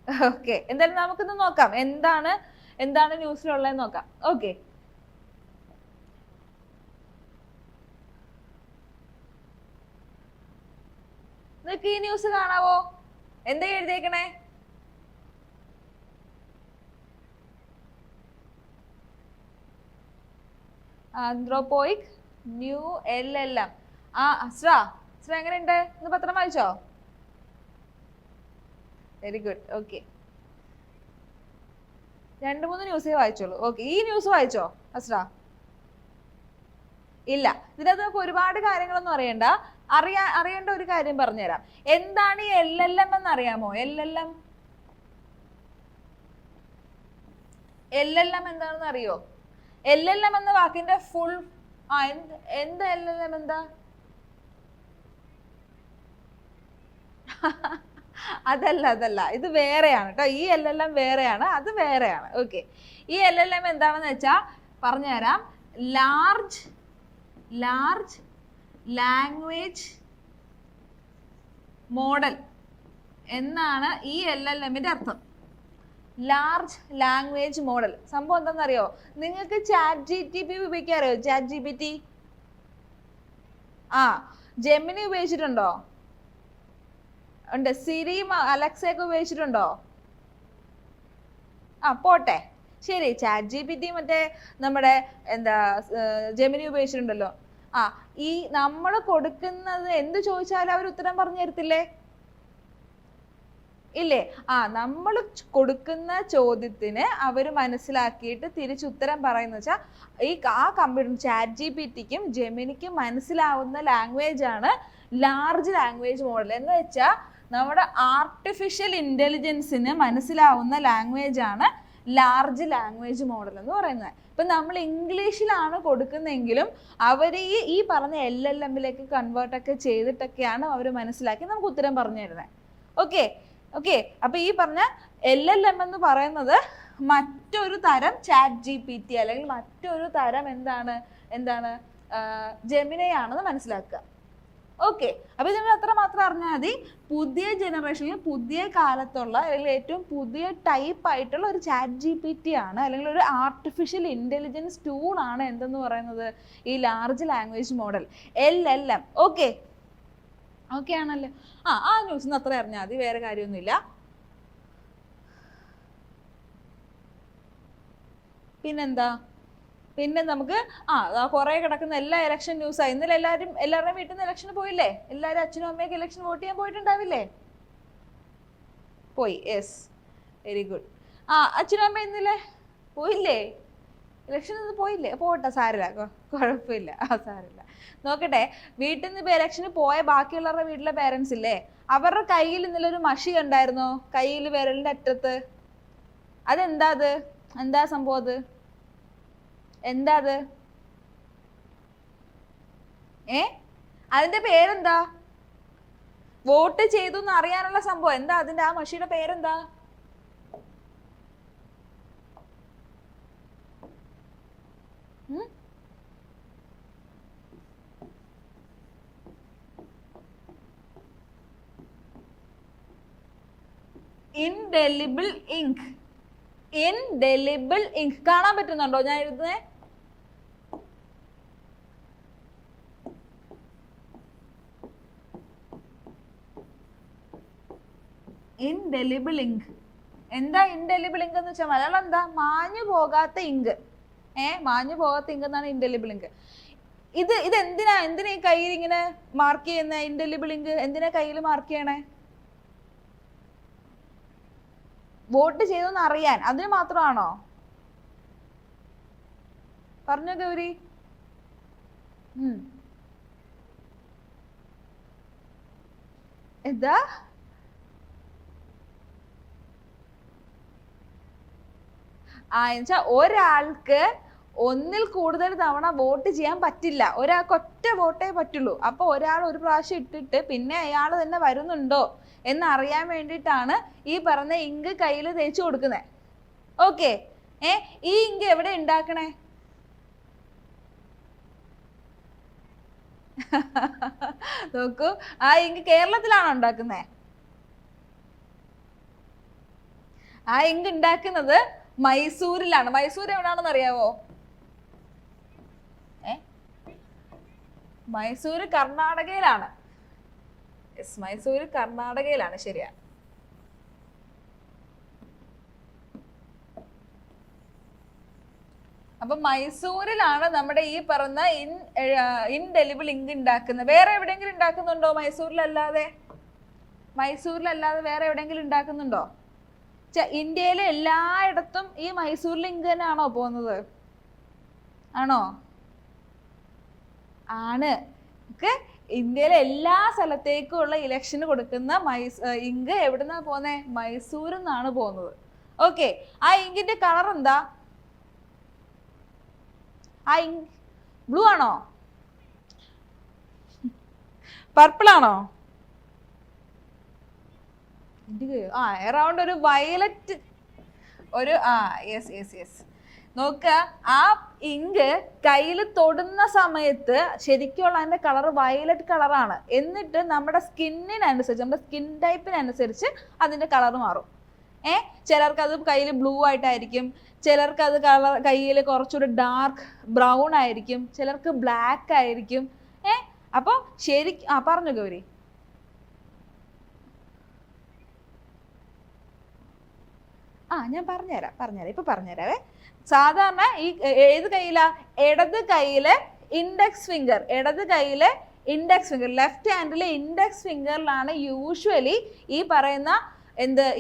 Okay, എന്തായാലും നമുക്കിന്ന് നോക്കാം എന്താണ് ന്യൂസിലുള്ളതെന്ന് നോക്കാം. ഓക്കെ, നിങ്ങൾക്ക് ഈ ന്യൂസ് കാണാവോ? എന്താ എഴുതിയേക്കണേ? ആന്ത്രോപോയിക് ന്യൂ LLM. അസ്ര എങ്ങനെയുണ്ട്? ഇന്ന് പത്രം വായിച്ചോ? Very good. ഓക്കെ, 2-3 ന്യൂസേ വായിച്ചോളൂ. ഓക്കെ, ഈ ന്യൂസ് വായിച്ചോ അസ്ര? ഇല്ല. ഇതിനകത്ത് നമുക്ക് ഒരുപാട് കാര്യങ്ങളൊന്നും അറിയേണ്ട ഒരു കാര്യം പറഞ്ഞുതരാം. എന്താണ് ഈ LLM എന്ന് അറിയാമോ? LLM എന്താണെന്ന് അറിയോ? LLM എന്ന വാക്കിന്റെ ഫുൾ എന്താ LLM എന്താ? അതല്ല, ഇത് വേറെയാണ് കേട്ടോ. ഈ LLM വേറെയാണ്, അത് വേറെയാണ്. ഓക്കെ, ഈ LLM എന്താണെന്ന് വെച്ചാൽ പറഞ്ഞുതരാം. ലാർജ് ലാംഗ്വേജ് മോഡൽ എന്നാണ് ഈ LLMന്റെ അർത്ഥം. Large language model. സംഭവം എന്താണെന്നറിയോ? നിങ്ങൾക്ക് ChatGPT ഉപയോഗിക്കാറിയോ? ChatGPT ജെമിനി ഉപയോഗിച്ചിട്ടുണ്ടോ? ഉണ്ട്. സിരി അലക്സയൊക്കെ ഉപയോഗിച്ചിട്ടുണ്ടോ? പോട്ടെ, ശരി. ChatGPT മറ്റേ നമ്മുടെ ജെമിനി ഉപയോഗിച്ചിട്ടുണ്ടല്ലോ. ഈ നമ്മൾ കൊടുക്കുന്നത് എന്ത് ചോദിച്ചാലും അവർ ഉത്തരം പറഞ്ഞു തരത്തില്ലേ? ഇല്ലേ? നമ്മൾ കൊടുക്കുന്ന ചോദ്യത്തിന് അവർ മനസ്സിലാക്കിയിട്ട് തിരിച്ചുത്തരം പറയുന്ന വെച്ചാൽ ആ കമ്പ്യൂട്ടർ ChatGPTക്കും ജെമിനിക്കും മനസ്സിലാവുന്ന ലാംഗ്വേജ് ആണ് ലാർജ് ലാംഗ്വേജ് മോഡൽ. എന്ന് വെച്ചാൽ നമ്മുടെ ആർട്ടിഫിഷ്യൽ ഇന്റലിജൻസിന് മനസ്സിലാവുന്ന ലാംഗ്വേജ് ആണ് ലാർജ് ലാംഗ്വേജ് മോഡൽ എന്ന് പറയുന്നത്. ഇപ്പം നമ്മൾ ഇംഗ്ലീഷിലാണ് കൊടുക്കുന്നതെങ്കിലും അവർ ഈ പറഞ്ഞ LLMലേക്ക് കൺവേർട്ടൊക്കെ ചെയ്തിട്ടൊക്കെയാണ് അവർ മനസ്സിലാക്കി നമുക്ക് ഉത്തരം പറഞ്ഞു തരുന്നത്. ഓക്കെ, അപ്പൊ ഈ പറഞ്ഞ LLM എന്ന് പറയുന്നത് മറ്റൊരു തരം ChatGPT അല്ലെങ്കിൽ മറ്റൊരു തരം എന്താണ് ജെമിനി ആണെന്ന് മനസ്സിലാക്കുക. ഓക്കെ, അപ്പൊ ഇതിന് അത്ര മാത്രം അറിഞ്ഞാൽ മതി. പുതിയ ജനറേഷനിൽ പുതിയ കാലത്തുള്ള അല്ലെങ്കിൽ ഏറ്റവും പുതിയ ടൈപ്പ് ആയിട്ടുള്ള ഒരു ChatGPT ആണ്, അല്ലെങ്കിൽ ഒരു ആർട്ടിഫിഷ്യൽ ഇന്റലിജൻസ് ടൂൾ ആണ് എന്തെന്ന് പറയുന്നത് ഈ large language model LLM. Okay ആണല്ലോ? ആ ന്യൂസിന് അത്ര അറിഞ്ഞാൽ മതി, വേറെ കാര്യമൊന്നുമില്ല. പിന്നെന്താ? പിന്നെ നമുക്ക് കുറെ കിടക്കുന്ന എല്ലാ ഇലക്ഷൻ ന്യൂസാണ്. ഇന്നലെ എല്ലാവരുടെയും വീട്ടിൽ നിന്ന് ഇലക്ഷന് പോയില്ലേ? എല്ലാവരും അച്ഛനും അമ്മയൊക്കെ ഇലക്ഷൻ വോട്ട് ചെയ്യാൻ പോയിട്ടുണ്ടാവില്ലേ? പോയി. Yes, very good. അച്ഛനും അമ്മ ഇന്നലെ പോയില്ലേ? ഇലക്ഷൻ പോയില്ലേ? പോട്ടെ, സാരില്ല, കുഴപ്പമില്ല. സാരില്ല. നോക്കട്ടെ, വീട്ടിൽ നിന്ന് ഇപ്പോൾ ഇലക്ഷന് പോയ ബാക്കിയുള്ളവരുടെ വീട്ടിലെ പേരൻസ് ഇല്ലേ, അവരുടെ കയ്യിൽ ഇന്നലെ ഒരു മഷി കണ്ടായിരുന്നോ? കയ്യിൽ വിരലിന്റെ അറ്റത്ത്. എന്താ സംഭവം? എന്താ അത്? അതിന്റെ പേരെന്താ? വോട്ട് ചെയ്തു എന്ന് അറിയാനുള്ള സംഭവം എന്താ? അതിന്റെ ആ മഷിയുടെ പേരെന്താ? Indelible ink. കാണാൻ പറ്റുന്നുണ്ടോ ഞാൻ എഴുതുന്നേ? Indelible ink. എന്താ ഇൻഡെലിബിൾ ഇങ്ക് എന്ന് വെച്ചാൽ മലയാളം എന്താ? മാഞ്ഞു പോകാത്ത ഇങ്ക്. മാഞ്ഞു പോകാത്ത ഇങ്ക് എന്നാണ് ഇൻഡെലിബിൾ ഇങ്ക്. ഇത് എന്തിനാ ഈ കയ്യിൽ ഇങ്ങനെ മാർക്ക് ചെയ്യുന്ന ഇൻഡെലിബിൾ ഇങ്ക്? എന്തിനാ കയ്യിൽ മാർക്ക് ചെയ്യണേ? വോട്ട് ചെയ്തെന്ന് അറിയാൻ, അതിന് മാത്രമാണോ? പറഞ്ഞോ ഗൗരി. എന്താ? എന്നുവെച്ചാ ഒരാൾക്ക് ഒന്നിൽ കൂടുതൽ തവണ വോട്ട് ചെയ്യാൻ പറ്റില്ല. ഒരാൾക്ക് ഒറ്റ വോട്ടേ പറ്റുള്ളൂ. അപ്പൊ ഒരാൾ ഒരു പ്രാവശ്യം ഇട്ടിട്ട് പിന്നെ അയാൾ തന്നെ വരുന്നുണ്ടോ എന്നറിയാൻ വേണ്ടിയിട്ടാണ് ഈ പറഞ്ഞ ഇങ്ക് കയ്യിൽ തേച്ച് കൊടുക്കുന്നത്. ഓക്കെ, ഈ ഇങ്ക് എവിടെ ഉണ്ടാക്കണേ? നോക്കൂ, ആ ഇങ്ക് കേരളത്തിലാണോ ഉണ്ടാക്കുന്നത്? ആ ഇങ്ക് ഉണ്ടാക്കുന്നത് മൈസൂരിലാണ്. മൈസൂർ എവിടാണെന്ന് അറിയാവോ? മൈസൂർ കർണാടകയിലാണ്. യെസ്, മൈസൂർ കർണാടകയിലാണ്. ശരിയാ. അപ്പൊ മൈസൂരിലാണ് നമ്മുടെ ഈ പറഞ്ഞ ഇൻഡെലിബിൾ ഇങ്ക് ഉണ്ടാക്കുന്നത്. വേറെ എവിടെയെങ്കിലും ഉണ്ടാക്കുന്നുണ്ടോ മൈസൂരിലല്ലാതെ? മൈസൂരിലല്ലാതെ വേറെ എവിടെയെങ്കിലും ഉണ്ടാക്കുന്നുണ്ടോ? ഇന്ത്യയിലെ എല്ലായിടത്തും ഈ മൈസൂരിൽ ഇങ്ക് തന്നെയാണോ പോകുന്നത്? ആണോ? ആണ്. ഇന്ത്യയിലെ എല്ലാ സ്ഥലത്തേക്കും ഉള്ള ഇലക്ഷന് കൊടുക്കുന്ന ഇങ്ക് എവിടുന്നാ പോന്നെ? മൈസൂരിൽ നിന്നാണ് പോകുന്നത്. ഓക്കെ, ആ ഇങ്കിന്റെ കളർ എന്താ? ആ ഇങ്ക് ബ്ലൂ ആണോ? പർപ്പിൾ ആണോ? അറൗണ്ട് ഒരു വയലറ്റ്, ഒരു യെസ് യെസ് യെസ്. നോക്ക, ആ ഇങ്ക് കയ്യിൽ തൊടുന്ന സമയത്ത് ശരിക്കുള്ള അതിന്റെ കളർ വയലറ്റ് കളറാണ്. എന്നിട്ട് നമ്മുടെ സ്കിന്നിനനുസരിച്ച്, നമ്മുടെ സ്കിൻ ടൈപ്പിനനുസരിച്ച് അതിന്റെ കളർ മാറും. ചിലർക്ക് അത് കയ്യിൽ ബ്ലൂ ആയിട്ടായിരിക്കും, ചിലർക്ക് അത് കയ്യിൽ കുറച്ചുകൂടി ഡാർക്ക് ബ്രൗൺ ആയിരിക്കും, ചിലർക്ക് ബ്ലാക്ക് ആയിരിക്കും. അപ്പൊ പറഞ്ഞു ഗൗരി. ഞാൻ പറഞ്ഞുതരാം. ഇപ്പൊ പറഞ്ഞുതരാവേ. സാധാരണ ഈ ഏത് കയ്യിലാ? ഇടത് കയ്യിലെ ഇൻഡെക്സ് ഫിംഗർ, ലെഫ്റ്റ് ഹാൻഡിലെ ഇൻഡെക്സ് ഫിംഗറിലാണ് യൂഷ്വലി ഈ പറയുന്ന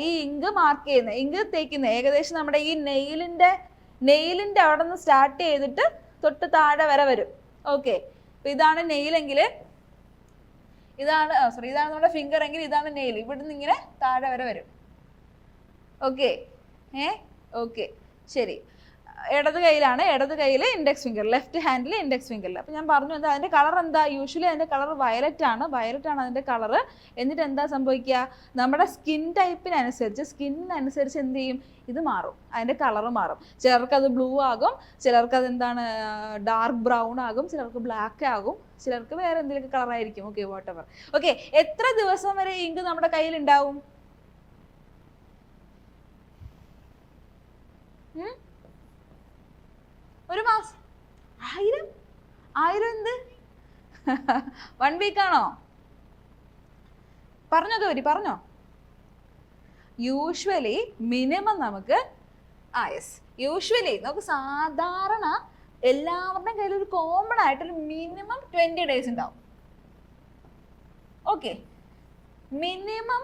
ഈ ഇങ്ക് മാർക്ക് ചെയ്യുന്നത്, ഇങ്ക് തേക്കുന്നത്. ഏകദേശം നമ്മുടെ ഈ നെയിലിന്റെ അവിടെ നിന്ന് സ്റ്റാർട്ട് ചെയ്തിട്ട് തൊട്ട് താഴെ വരെ വരും. ഓക്കെ, അപ്പൊ ഇതാണ് നെയിലെങ്കിൽ, ഇതാണ് നമ്മുടെ ഫിംഗർ എങ്കിൽ ഇതാണ് നെയിൽ. ഇവിടുന്ന് ഇങ്ങനെ താഴെ വരെ വരും. ഓക്കെ, ഓക്കെ, ശരി. ഇടത് കയ്യിൽ ഇൻഡെക്സ് ഫിംഗർ, ലെഫ്റ്റ് ഹാൻഡിൽ ഇൻഡെക്സ് ഫിംഗറിൽ. അപ്പൊ ഞാൻ പറഞ്ഞു എന്താ അതിന്റെ കളർ എന്താ? യൂഷ്വലി അതിന്റെ കളർ വയലറ്റ് ആണ് അതിന്റെ കളർ. എന്നിട്ട് എന്താ സംഭവിക്കുക? നമ്മുടെ സ്കിൻ ടൈപ്പിനനുസരിച്ച് എന്ത് ചെയ്യും? ഇത് മാറും, അതിന്റെ കളർ മാറും. ചിലർക്ക് അത് ബ്ലൂ ആകും, ചിലർക്ക് അത് ഡാർക്ക് ബ്രൗൺ ആകും, ചിലർക്ക് ബ്ലാക്ക് ആകും, ചിലർക്ക് വേറെ എന്തെങ്കിലും കളർ ആയിരിക്കും. Okay, what ever. ഓക്കെ, എത്ര ദിവസം വരെ ഇങ്ക് നമ്മുടെ കയ്യിൽ ഉണ്ടാവും? ഒരു മാസം? 1000 എന്ത്? 1 വീക്ക് ആണോ? പറഞ്ഞോ ഗൗരി, പറഞ്ഞോ. യൂഷ്വലി മിനിമം നമുക്ക് സാധാരണ എല്ലാവരുടെയും കയ്യിൽ ഒരു കോമൺ ആയിട്ടൊരു മിനിമം 20 days ഉണ്ടാവും. Okay, minimum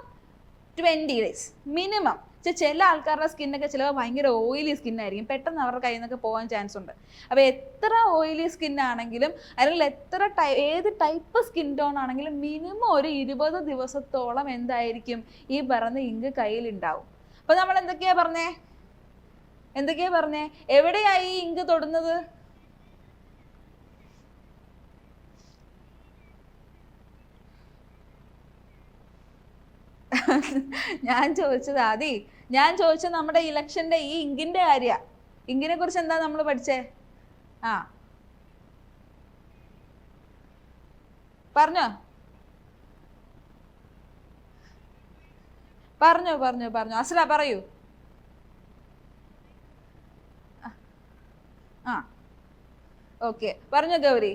20 days minimum. ചില ആൾക്കാരുടെ സ്കിന്നൊക്കെ ചിലപ്പോൾ ഭയങ്കര ഓയിലി സ്കിന്നായിരിക്കും, പെട്ടെന്ന് അവരുടെ കയ്യിൽ നിന്നൊക്കെ പോകാൻ ചാൻസ് ഉണ്ട്. അപ്പോൾ എത്ര ഓയിലി സ്കിന്നാണെങ്കിലും അല്ലെങ്കിൽ ഏത് ടൈപ്പ് സ്കിൻ ടോൺ ആണെങ്കിലും മിനിമം ഒരു 20 ദിവസത്തോളം എന്തായിരിക്കും ഈ പറഞ്ഞ ഇങ്ക് കയ്യിലുണ്ടാവും. അപ്പോൾ നമ്മൾ എന്തൊക്കെയാ പറഞ്ഞേ? എവിടെയായി ഈ ഇങ്ക് തൊടുന്നത്? ഞാൻ ചോദിച്ചത് നമ്മുടെ ഇലക്ഷന്റെ ഈ ഇങ്കിന്റെ കാര്യ. ഇങ്കിനെ കുറിച്ച് എന്താ നമ്മൾ പഠിച്ചേ? പറഞ്ഞോ. അസ്ല പറയൂ. ഓക്കെ, പറഞ്ഞോ ഗൗരി.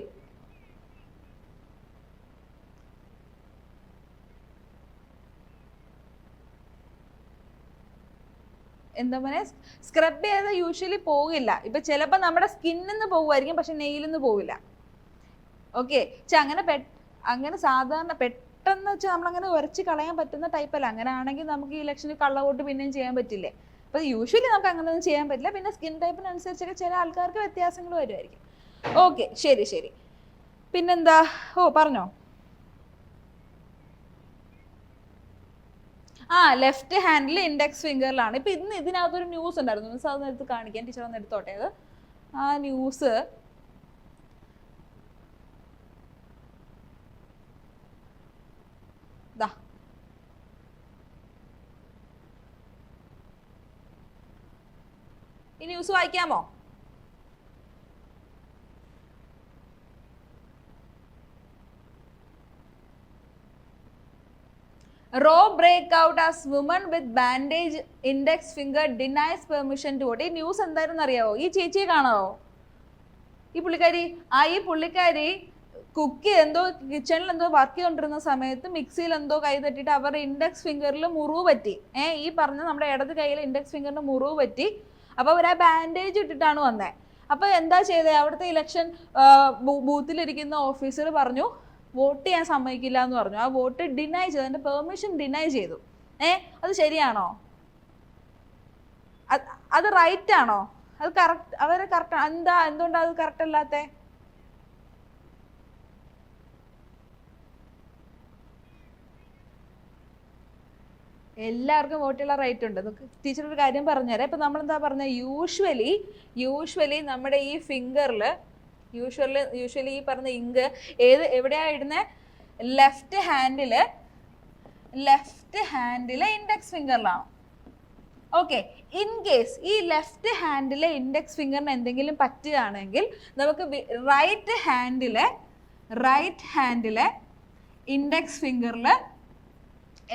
എന്താ പറയുക, സ്ക്രബ് ചെയ്ത് യൂഷ്വലി പോകില്ല. ഇപ്പൊ ചിലപ്പോൾ നമ്മുടെ സ്കിന്നിൽ നിന്ന് പോകുമായിരിക്കും, പക്ഷെ നെയിലിൽ നിന്ന് പോകില്ല. ഓക്കെ, അങ്ങനെ സാധാരണ പെട്ടെന്ന് വെച്ചാൽ നമ്മളങ്ങനെ ഉരച്ച് കളയാൻ പറ്റുന്ന ടൈപ്പ് അല്ല. അങ്ങനെ ആണെങ്കിൽ നമുക്ക് ഈ ഇലക്ഷന് കള്ളവോട്ട് പിന്നെയും ചെയ്യാൻ പറ്റില്ലേ? അപ്പൊ യൂഷ്വലി നമുക്ക് അങ്ങനെയൊന്നും ചെയ്യാൻ പറ്റില്ല. പിന്നെ സ്കിൻ ടൈപ്പിനനുസരിച്ചൊക്കെ ചില ആൾക്കാർക്ക് വ്യത്യാസങ്ങൾ വരുമായിരിക്കും. ഓക്കെ, ശരി. പിന്നെന്താ? പറഞ്ഞോ. ലെഫ്റ്റ് ഹാൻഡിൽ ഇൻഡെക്സ് ഫിംഗറിലാണ്. ഇപ്പൊ ഇതിനകത്തൊരു ന്യൂസ് ഉണ്ടായിരുന്നു, മിസ് അതൊന്ന് എടുത്ത് കാണിക്കാൻ. ടീച്ചർ ഒന്ന് എടുത്തോട്ടെ അത്. ആ ന്യൂസ് ഈ ന്യൂസ് വായിക്കാമോ? Row break out as woman with bandage index finger denies permission to vote. ഈ ന്യൂസ് എന്തായിരുന്നു അറിയാവോ? ഈ ചേച്ചിയെ കാണാവോ? ഈ പുള്ളിക്കാരി കുക്ക് എന്തോ കിച്ചണിൽ എന്തോ വർക്ക് ചെയ്തുകൊണ്ടിരുന്ന സമയത്ത് മിക്സിയിൽ എന്തോ കൈ തട്ടിയിട്ട് അവരുടെ ഇൻഡെക്സ് ഫിംഗറിൽ മുറിവ് പറ്റി. ഈ പറഞ്ഞ നമ്മുടെ ഇടത് കയ്യിൽ ഇൻഡെക്സ് ഫിംഗറിന് മുറിവ് പറ്റി. അപ്പോൾ അവർ ആ ബാൻഡേജ് ഇട്ടിട്ടാണ് വന്നത്. അപ്പോൾ എന്താ ചെയ്തത്? അവിടുത്തെ ഇലക്ഷൻ ബൂത്തിലിരിക്കുന്ന ഓഫീസർ പറഞ്ഞു വോട്ട് ചെയ്യാൻ സമ്മതിക്കില്ല എന്ന് പറഞ്ഞു. ആ വോട്ട് ഡിനൈ ചെയ്തു, അതിൻ്റെ പെർമിഷൻ ഡിനൈ ചെയ്തു. അത് ശരിയാണോ? അത് റൈറ്റ് ആണോ? അത് കറക്റ്റ്, അവർ കറക്റ്റ് എന്തുകൊണ്ടാണ് അത് കറക്റ്റ് അല്ലാത്തേ? എല്ലാവർക്കും വോട്ട് ചെയ്യാൻ റൈറ്റ് ഉണ്ട്. ടീച്ചർ ഒരു കാര്യം പറഞ്ഞുതരാം. ഇപ്പം നമ്മളെന്താ പറഞ്ഞത്? യൂഷ്വലി നമ്മുടെ ഈ ഫിംഗറിൽ യൂഷ്വലി ഈ പറഞ്ഞ ഇങ്ക് എവിടെയാണ് ഇടുന്നത്? ലെഫ്റ്റ് ഹാൻഡിലെ ഇൻഡെക്സ് ഫിംഗറിലാണ്. ഓക്കെ, ഇൻ കേസ് ഈ ലെഫ്റ്റ് ഹാൻഡിലെ ഇൻഡെക്സ് ഫിംഗറിന് എന്തെങ്കിലും പറ്റുകയാണെങ്കിൽ നമുക്ക് റൈറ്റ് ഹാൻഡിലെ ഇൻഡെക്സ് ഫിംഗറിൽ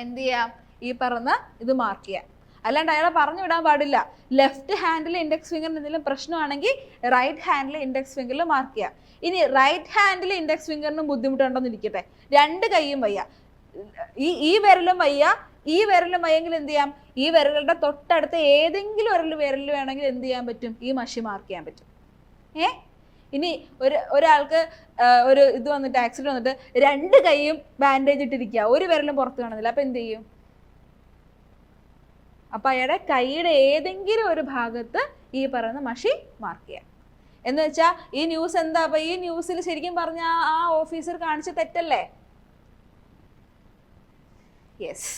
എന്ത് ചെയ്യാം? ഈ പറഞ്ഞ ഇത് മാർക്ക് ചെയ്യാം. അല്ലാണ്ട് അയാളെ പറഞ്ഞു വിടാൻ പാടില്ല. ലെഫ്റ്റ് ഹാൻഡിലെ ഇൻഡെക്സ് ഫിംഗറിന് എന്തെങ്കിലും പ്രശ്നമാണെങ്കിൽ റൈറ്റ് ഹാൻഡിലെ ഇൻഡെക്സ് ഫിംഗറിൽ മാർക്ക് ചെയ്യാം. ഇനി റൈറ്റ് ഹാൻഡിലെ ഇൻഡെക്സ് ഫിംഗറിനും ബുദ്ധിമുട്ടുണ്ടോന്ന് ഇരിക്കട്ടെ, രണ്ട് കൈയും വയ്യ, ഈ വിരലും വയ്യ, ഈ വിരലും വയ്യെങ്കിൽ എന്ത് ചെയ്യാം? ഈ വിരലുടെ തൊട്ടടുത്ത് ഏതെങ്കിലും വിരൽ വേണമെങ്കിൽ എന്ത് ചെയ്യാൻ പറ്റും? ഈ മഷി മാർക്ക് ചെയ്യാൻ പറ്റും. ഇനി ഒരാൾക്ക് ഒരു ഇത് വന്നിട്ട്, ആക്സിഡന്റ് വന്നിട്ട് രണ്ട് കൈയും ബാൻഡേജ് ഇട്ടിരിക്കുക, ഒരു വിരലും പുറത്ത് കാണുന്നില്ല, അപ്പൊ എന്ത് ചെയ്യും? അപ്പൊ അയാളുടെ കൈയുടെ ഏതെങ്കിലും ഒരു ഭാഗത്ത് ഈ പറയുന്ന മഷി മാർക്ക് ചെയ്യാം. എന്ന് വെച്ചാൽ ഈ ന്യൂസ് എന്താ? അപ്പൊ ഈ ന്യൂസിൽ ശരിക്കും പറഞ്ഞ ആ ഓഫീസർ കാണിച്ച തെറ്റല്ലേ? യെസ്.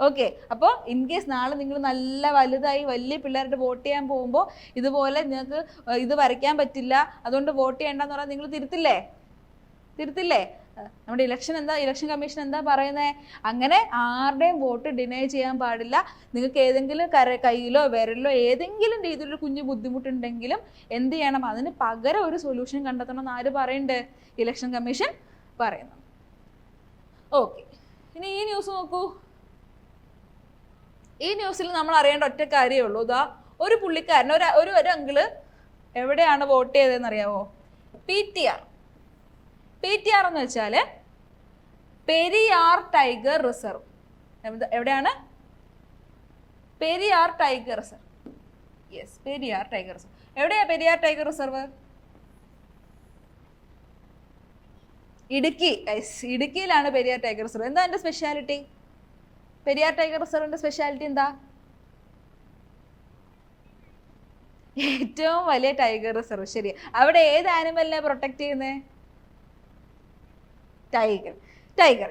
ഓക്കെ, അപ്പോൾ ഇൻ കേസ് നാളെ നിങ്ങൾ നല്ല വലുതായി വലിയ പിള്ളേരുടെ വോട്ട് ചെയ്യാൻ പോകുമ്പോൾ ഇതുപോലെ നിങ്ങൾക്ക് ഇത് വരയ്ക്കാൻ പറ്റില്ല, അതുകൊണ്ട് വോട്ട് ചെയ്യണ്ടെന്ന് പറഞ്ഞാൽ നിങ്ങൾ തിരുത്തില്ലേ? നമ്മുടെ ഇലക്ഷൻ കമ്മീഷൻ എന്താ പറയുന്നത്? അങ്ങനെ ആരുടെയും വോട്ട് ഡിനൈ ചെയ്യാൻ പാടില്ല. നിങ്ങൾക്ക് ഏതെങ്കിലും കയ്യിലോ വിരലിലോ ഏതെങ്കിലും രീതിയിലൊരു കുഞ്ഞു ബുദ്ധിമുട്ടുണ്ടെങ്കിലും എന്ത് ചെയ്യണം? അതിന് പകരം ഒരു സൊല്യൂഷൻ കണ്ടെത്തണം എന്ന് ആര് പറയുന്നുണ്ട്? ഇലക്ഷൻ കമ്മീഷൻ പറയുന്നു. ഓക്കെ, ഇനി ഈ ന്യൂസ് നോക്കൂ. ഈ ന്യൂസിൽ നമ്മൾ അറിയേണ്ട ഒറ്റ കാര്യമേ ഉള്ളൂ. ഇതാ ഒരു പുള്ളിക്കാരൻ, ഒരു അങ്കിള് എവിടെയാണ് വോട്ട് ചെയ്തതെന്ന് അറിയാവോ? PTR എന്ന് വെച്ചാൽ പെരിയാർ ടൈഗർ റിസർവ്. എവിടെയാണ്? Periyar Tiger Reserve. Yes, Periyar Tiger Reserve. എവിടെയാ പെരിയാർ ടൈഗർ റിസർവ്? ഇടുക്കിയിലാണ് പെരിയാർ ടൈഗർ റിസർവ്. എന്താ അതിന്റെ സ്പെഷ്യാലിറ്റി? പെരിയാർ ടൈഗർ റിസർവിന്റെ സ്പെഷ്യാലിറ്റി എന്താ? ഏറ്റവും വലിയ ടൈഗർ റിസർവ്. ശരി, അവിടെ ഏത് ആനിമലിനെ പ്രൊട്ടക്ട് ചെയ്യുന്നേ? ടൈഗർ.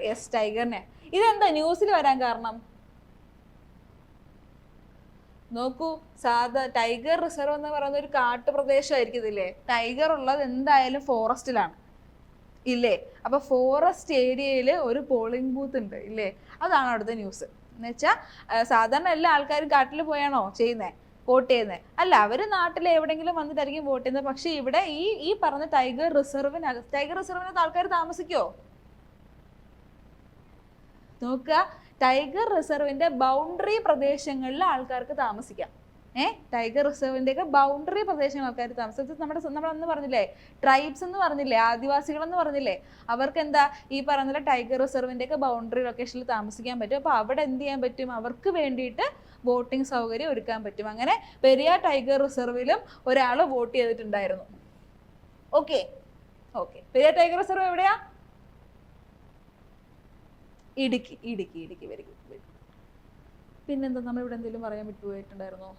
യെസ്, ടൈഗറിനെ. ഇതെന്താ ന്യൂസിൽ വരാൻ കാരണം? നോക്കൂ, ടൈഗർ റിസർവ് എന്ന് പറയുന്ന ഒരു കാട്ടുപ്രദേശമായിരിക്കും ഇതില്ലേ. ടൈഗർ ഉള്ളത് എന്തായാലും ഫോറസ്റ്റിലാണ് ഇല്ലേ? അപ്പൊ ഫോറസ്റ്റ് ഏരിയയിൽ ഒരു പോളിംഗ് ബൂത്ത് ഉണ്ട് ഇല്ലേ? അതാണ് അവിടുത്തെ ന്യൂസ്. എന്ന് വെച്ചാൽ സാധാരണ എല്ലാ ആൾക്കാരും കാട്ടിൽ പോയാണോ വോട്ട് ചെയ്യുന്നത്? അല്ല, അവർ നാട്ടിൽ എവിടെയെങ്കിലും വന്നിട്ടായിരിക്കും വോട്ട് ചെയ്യുന്നത്. പക്ഷെ ഇവിടെ ഈ പറഞ്ഞ ടൈഗർ റിസർവിനകത്ത് ആൾക്കാർ താമസിക്കോ? നോക്കുക, ടൈഗർ റിസർവിന്റെ ബൗണ്ടറി പ്രദേശങ്ങളിൽ ആൾക്കാർക്ക് താമസിക്കാം. ടൈഗർ റിസർവിന്റെ ഒക്കെ ബൗണ്ടറി പ്രദേശങ്ങൾ ആൾക്കാർ താമസിച്ചത് നമ്മൾ അന്ന് പറഞ്ഞില്ലേ, ട്രൈബ്സ് എന്ന് പറഞ്ഞില്ലേ, ആദിവാസികൾ എന്ന് പറഞ്ഞില്ലേ, അവർക്ക് എന്താ ഈ പറഞ്ഞ ടൈഗർ റിസർവിന്റെ ഒക്കെ ബൗണ്ടറി ലൊക്കേഷനിൽ താമസിക്കാൻ പറ്റും. അപ്പൊ അവിടെ എന്ത് ചെയ്യാൻ പറ്റും? അവർക്ക് വേണ്ടിയിട്ട് വോട്ടിംഗ് സൗകര്യം ഒരുക്കാൻ പറ്റും. അങ്ങനെ പെരിയാർ ടൈഗർ റിസർവിലും ഒരാൾ വോട്ട് ചെയ്തിട്ടുണ്ടായിരുന്നു. ഓക്കെ, പെരിയാർ ടൈഗർ റിസർവ് എവിടെയാ? ഇടുക്കി. Very good. പിന്നെന്താ, നമ്മൾ ഇവിടെ എന്തെങ്കിലും പറയാൻ വിട്ടുപോയിട്ടുണ്ടായിരുന്നോ?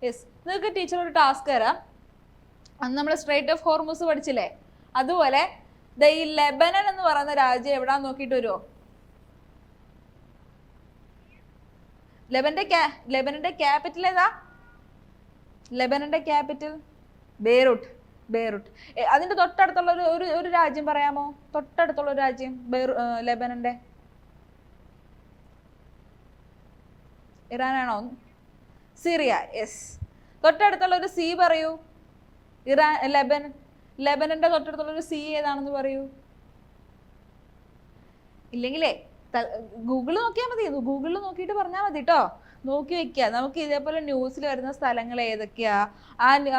യെസ്, നിങ്ങൾക്ക് ടീച്ചർ ഒരു ടാസ്ക് തരാം. അന്ന് നമ്മൾ സ്ട്രേറ്റ് ഓഫ് ഹോർമൂസ് പഠിച്ചില്ലേ? അതുപോലെ ഈ ലെബനൻ എന്ന് പറയുന്ന രാജ്യം എവിടാന്ന് നോക്കിയിട്ട് വരുമോ? ലെബനന്റെ ക്യാപിറ്റൽ ഏതാ? ലെബനന്റെ ക്യാപിറ്റൽ ബെയ്റൂട്ട്. അതിന്റെ തൊട്ടടുത്തുള്ള ഒരു രാജ്യം പറയാമോ? തൊട്ടടുത്തുള്ള ഒരു രാജ്യം ലെബനന്റെ. ഇറാനാണോ? സിറിയ. യെസ്. തൊട്ടടുത്തുള്ള ഒരു സീ പറയൂ. ലെബനൻ. ലെബനന്റെ തൊട്ടടുത്തുള്ള ഒരു സീ ഏതാണെന്ന് പറയൂ. ഇല്ലെങ്കിലേ ഗൂഗിളിൽ നോക്കിയാൽ മതി, ഗൂഗിളിൽ നോക്കിയിട്ട് പറഞ്ഞാൽ മതി കേട്ടോ. നോക്കി വെക്കുക. നമുക്ക് ഇതേപോലെ ന്യൂസിൽ വരുന്ന സ്ഥലങ്ങൾ ഏതൊക്കെയാ,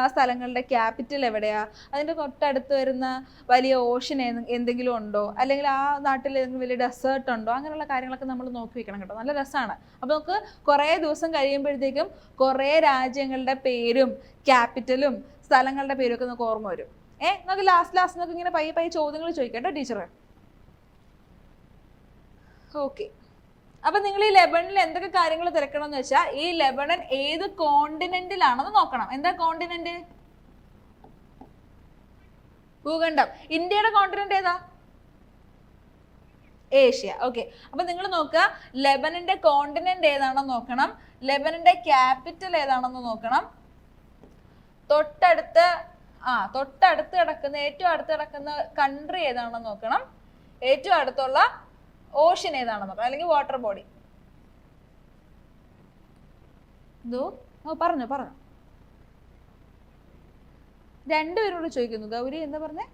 ആ സ്ഥലങ്ങളുടെ ക്യാപിറ്റൽ എവിടെയാ, അതിന്റെ തൊട്ടടുത്ത് വരുന്ന വലിയ ഓഷൻ എന്തെങ്കിലും ഉണ്ടോ, അല്ലെങ്കിൽ ആ നാട്ടിൽ ഏതെങ്കിലും വലിയ ഡെസേർട്ട് ഉണ്ടോ, അങ്ങനെയുള്ള കാര്യങ്ങളൊക്കെ നമ്മൾ നോക്കി വെക്കണം കേട്ടോ. നല്ല രസമാണ്. അപ്പോൾ നമുക്ക് കുറേ ദിവസം കഴിയുമ്പോഴത്തേക്കും കുറേ രാജ്യങ്ങളുടെ പേരും ക്യാപിറ്റലും സ്ഥലങ്ങളുടെ പേരും ഒക്കെ നമുക്ക് ഓർമ്മ വരും. നമുക്ക് ലാസ്റ്റ് നമുക്ക് ഇങ്ങനെ പയ്യെ ചോദ്യങ്ങൾ ചോദിക്കാം കേട്ടോ ടീച്ചറെ. ഓക്കെ, അപ്പൊ നിങ്ങൾ ഈ ലെബണനിൽ എന്തൊക്കെ കാര്യങ്ങൾ തിരക്കണം എന്ന് വെച്ചാൽ, ഈ ലെബണൻ ഏത് കോണ്ടിനെന്റിലാണെന്ന് നോക്കണം. എന്താ കോണ്ടിനെന്റ്? ഭൂഖണ്ഡം. ഇന്ത്യയുടെ കോണ്ടിനെന്റ് ഏതാ? ഏഷ്യ. ഓക്കെ, അപ്പൊ നിങ്ങൾ നോക്കുക, ലെബനന്റെ കോണ്ടിനെന്റ് ഏതാണെന്ന് നോക്കണം, ലെബനന്റെ ക്യാപിറ്റൽ ഏതാണെന്ന് നോക്കണം, തൊട്ടടുത്ത് കിടക്കുന്ന ഏറ്റവും അടുത്ത് കിടക്കുന്ന കൺട്രി ഏതാണെന്ന് നോക്കണം, ഏറ്റവും അടുത്തുള്ള ഓഷൻ ഏതാണെന്ന് നോക്കണം, അല്ലെങ്കിൽ വാട്ടർ ബോഡി. പറഞ്ഞോ രണ്ടുപേരോട് ചോദിക്കുന്നു. ഗൗരി എന്താ പറഞ്ഞേ?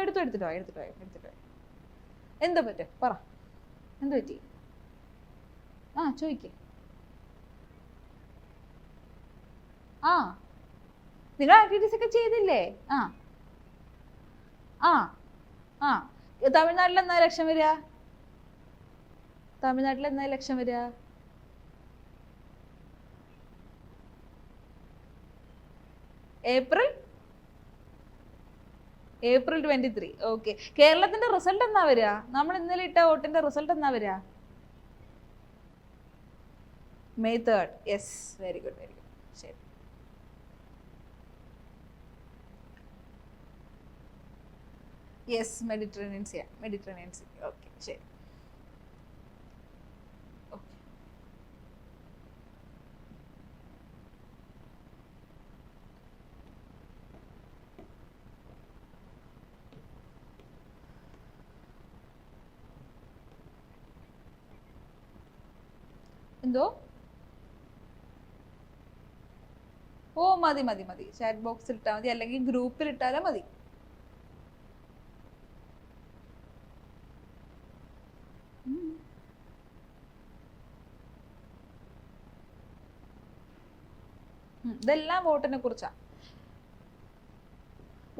എടുത്തിട്ടോ. എന്താ പറ്റും പറ, എന്ത് പറ്റി? ചോദിക്കേ. നിങ്ങൾ ആക്ടിവിറ്റീസ് ഒക്കെ ചെയ്തില്ലേ? തമിഴ്നാട്ടിൽ എന്നാ ഇലക്ഷൻ വരിക? ഏപ്രിൽ 23. ഓക്കെ, കേരളത്തിന്റെ റിസൾട്ട് എന്നാ വരിക? നമ്മൾ ഇന്നലെ ഇട്ട വോട്ടിന്റെ റിസൾട്ട് എന്നാ വരിക? May 3rd. Yes, very good. ശരി. Yes, Mediterranean sea. ഓക്കെ, ശരി. എന്തോ? മതി. ചാറ്റ് ബോക്സിൽ ഇട്ടാൽ മതി, അല്ലെങ്കിൽ ഗ്രൂപ്പിൽ ഇട്ടാലും മതി. ഇതെല്ലാം വോട്ടിനെ കുറിച്ചാ.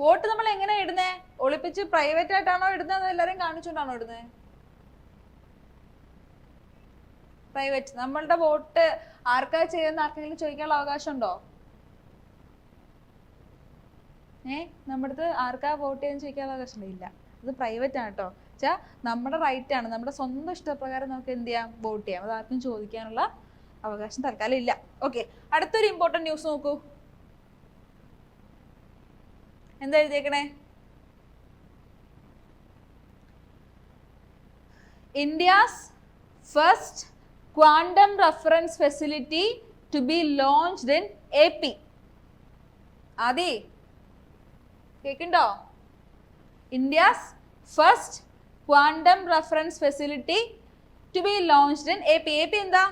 വോട്ട് നമ്മൾ എങ്ങനെ ഇടുന്നേ? ഒളിപ്പിച്ച് പ്രൈവറ്റ് ആയിട്ടാണോ ഇടുന്നത്, എല്ലാരെയും കാണിച്ചുകൊണ്ടാണോ ഇടുന്നത്? പ്രൈവറ്റ്. നമ്മളുടെ വോട്ട് ആർക്കാ ചെയ്യുന്ന ആർക്കെങ്കിലും ചോദിക്കാനുള്ള അവകാശം ഉണ്ടോ? നമ്മുടെ അടുത്ത് ആർക്കാ വോട്ട് ചെയ്യാൻ ചോദിക്കാനുള്ള അവകാശം ഇല്ല. ഇത് പ്രൈവറ്റ് ആണ് കേട്ടോ. വെച്ചാൽ നമ്മുടെ റൈറ്റ് ആണ്, നമ്മുടെ സ്വന്തം ഇഷ്ടപ്രകാരം നമുക്ക് എന്ത് ചെയ്യാം, വോട്ട് ചെയ്യാം. അത് ആർക്കും ചോദിക്കാനുള്ള അവകാശം തൽക്കാലം ഇല്ല. ഓക്കെ, അടുത്തൊരു ഇമ്പോർട്ടന്റ് ന്യൂസ് നോക്കൂ. എന്താ എഴുതിയേക്കണേ? India's first quantum reference facility to be launched in AP. Aadi കേൾക്കുന്നുണ്ടോ? India's first quantum reference facility to be launched in AP. AP എന്താ?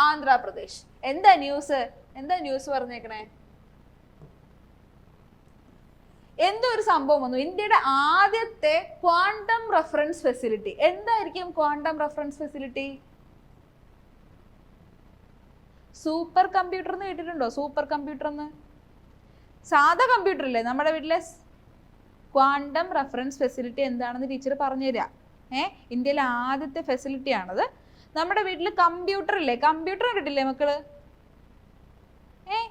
ആന്ധ്രാപ്രദേശ്. എന്താ ന്യൂസ് പറഞ്ഞേക്കണേ? എന്തോ ഒരു സംഭവം വന്നു. ഇന്ത്യയുടെ ആദ്യത്തെ ക്വാണ്ടം റെഫറൻസ് ഫെസിലിറ്റി. എന്തായിരിക്കും quantum reference facility? Super computer എന്ന് കേട്ടിട്ടുണ്ടോ? സൂപ്പർ കമ്പ്യൂട്ടർ എന്ന് സാധാ കമ്പ്യൂട്ടർ ഇല്ലേ നമ്മുടെ വീട്ടിലെ? ക്വാണ്ടം റെഫറൻസ് ഫെസിലിറ്റി എന്താണെന്ന് ടീച്ചർ പറഞ്ഞുതരാം. ഇന്ത്യയിലെ ആദ്യത്തെ ഫെസിലിറ്റി ആണത്. നമ്മുടെ വീട്ടിൽ കമ്പ്യൂട്ടർ ഇല്ലേ? കമ്പ്യൂട്ടർ കണ്ടിട്ടില്ലേ മക്കള്?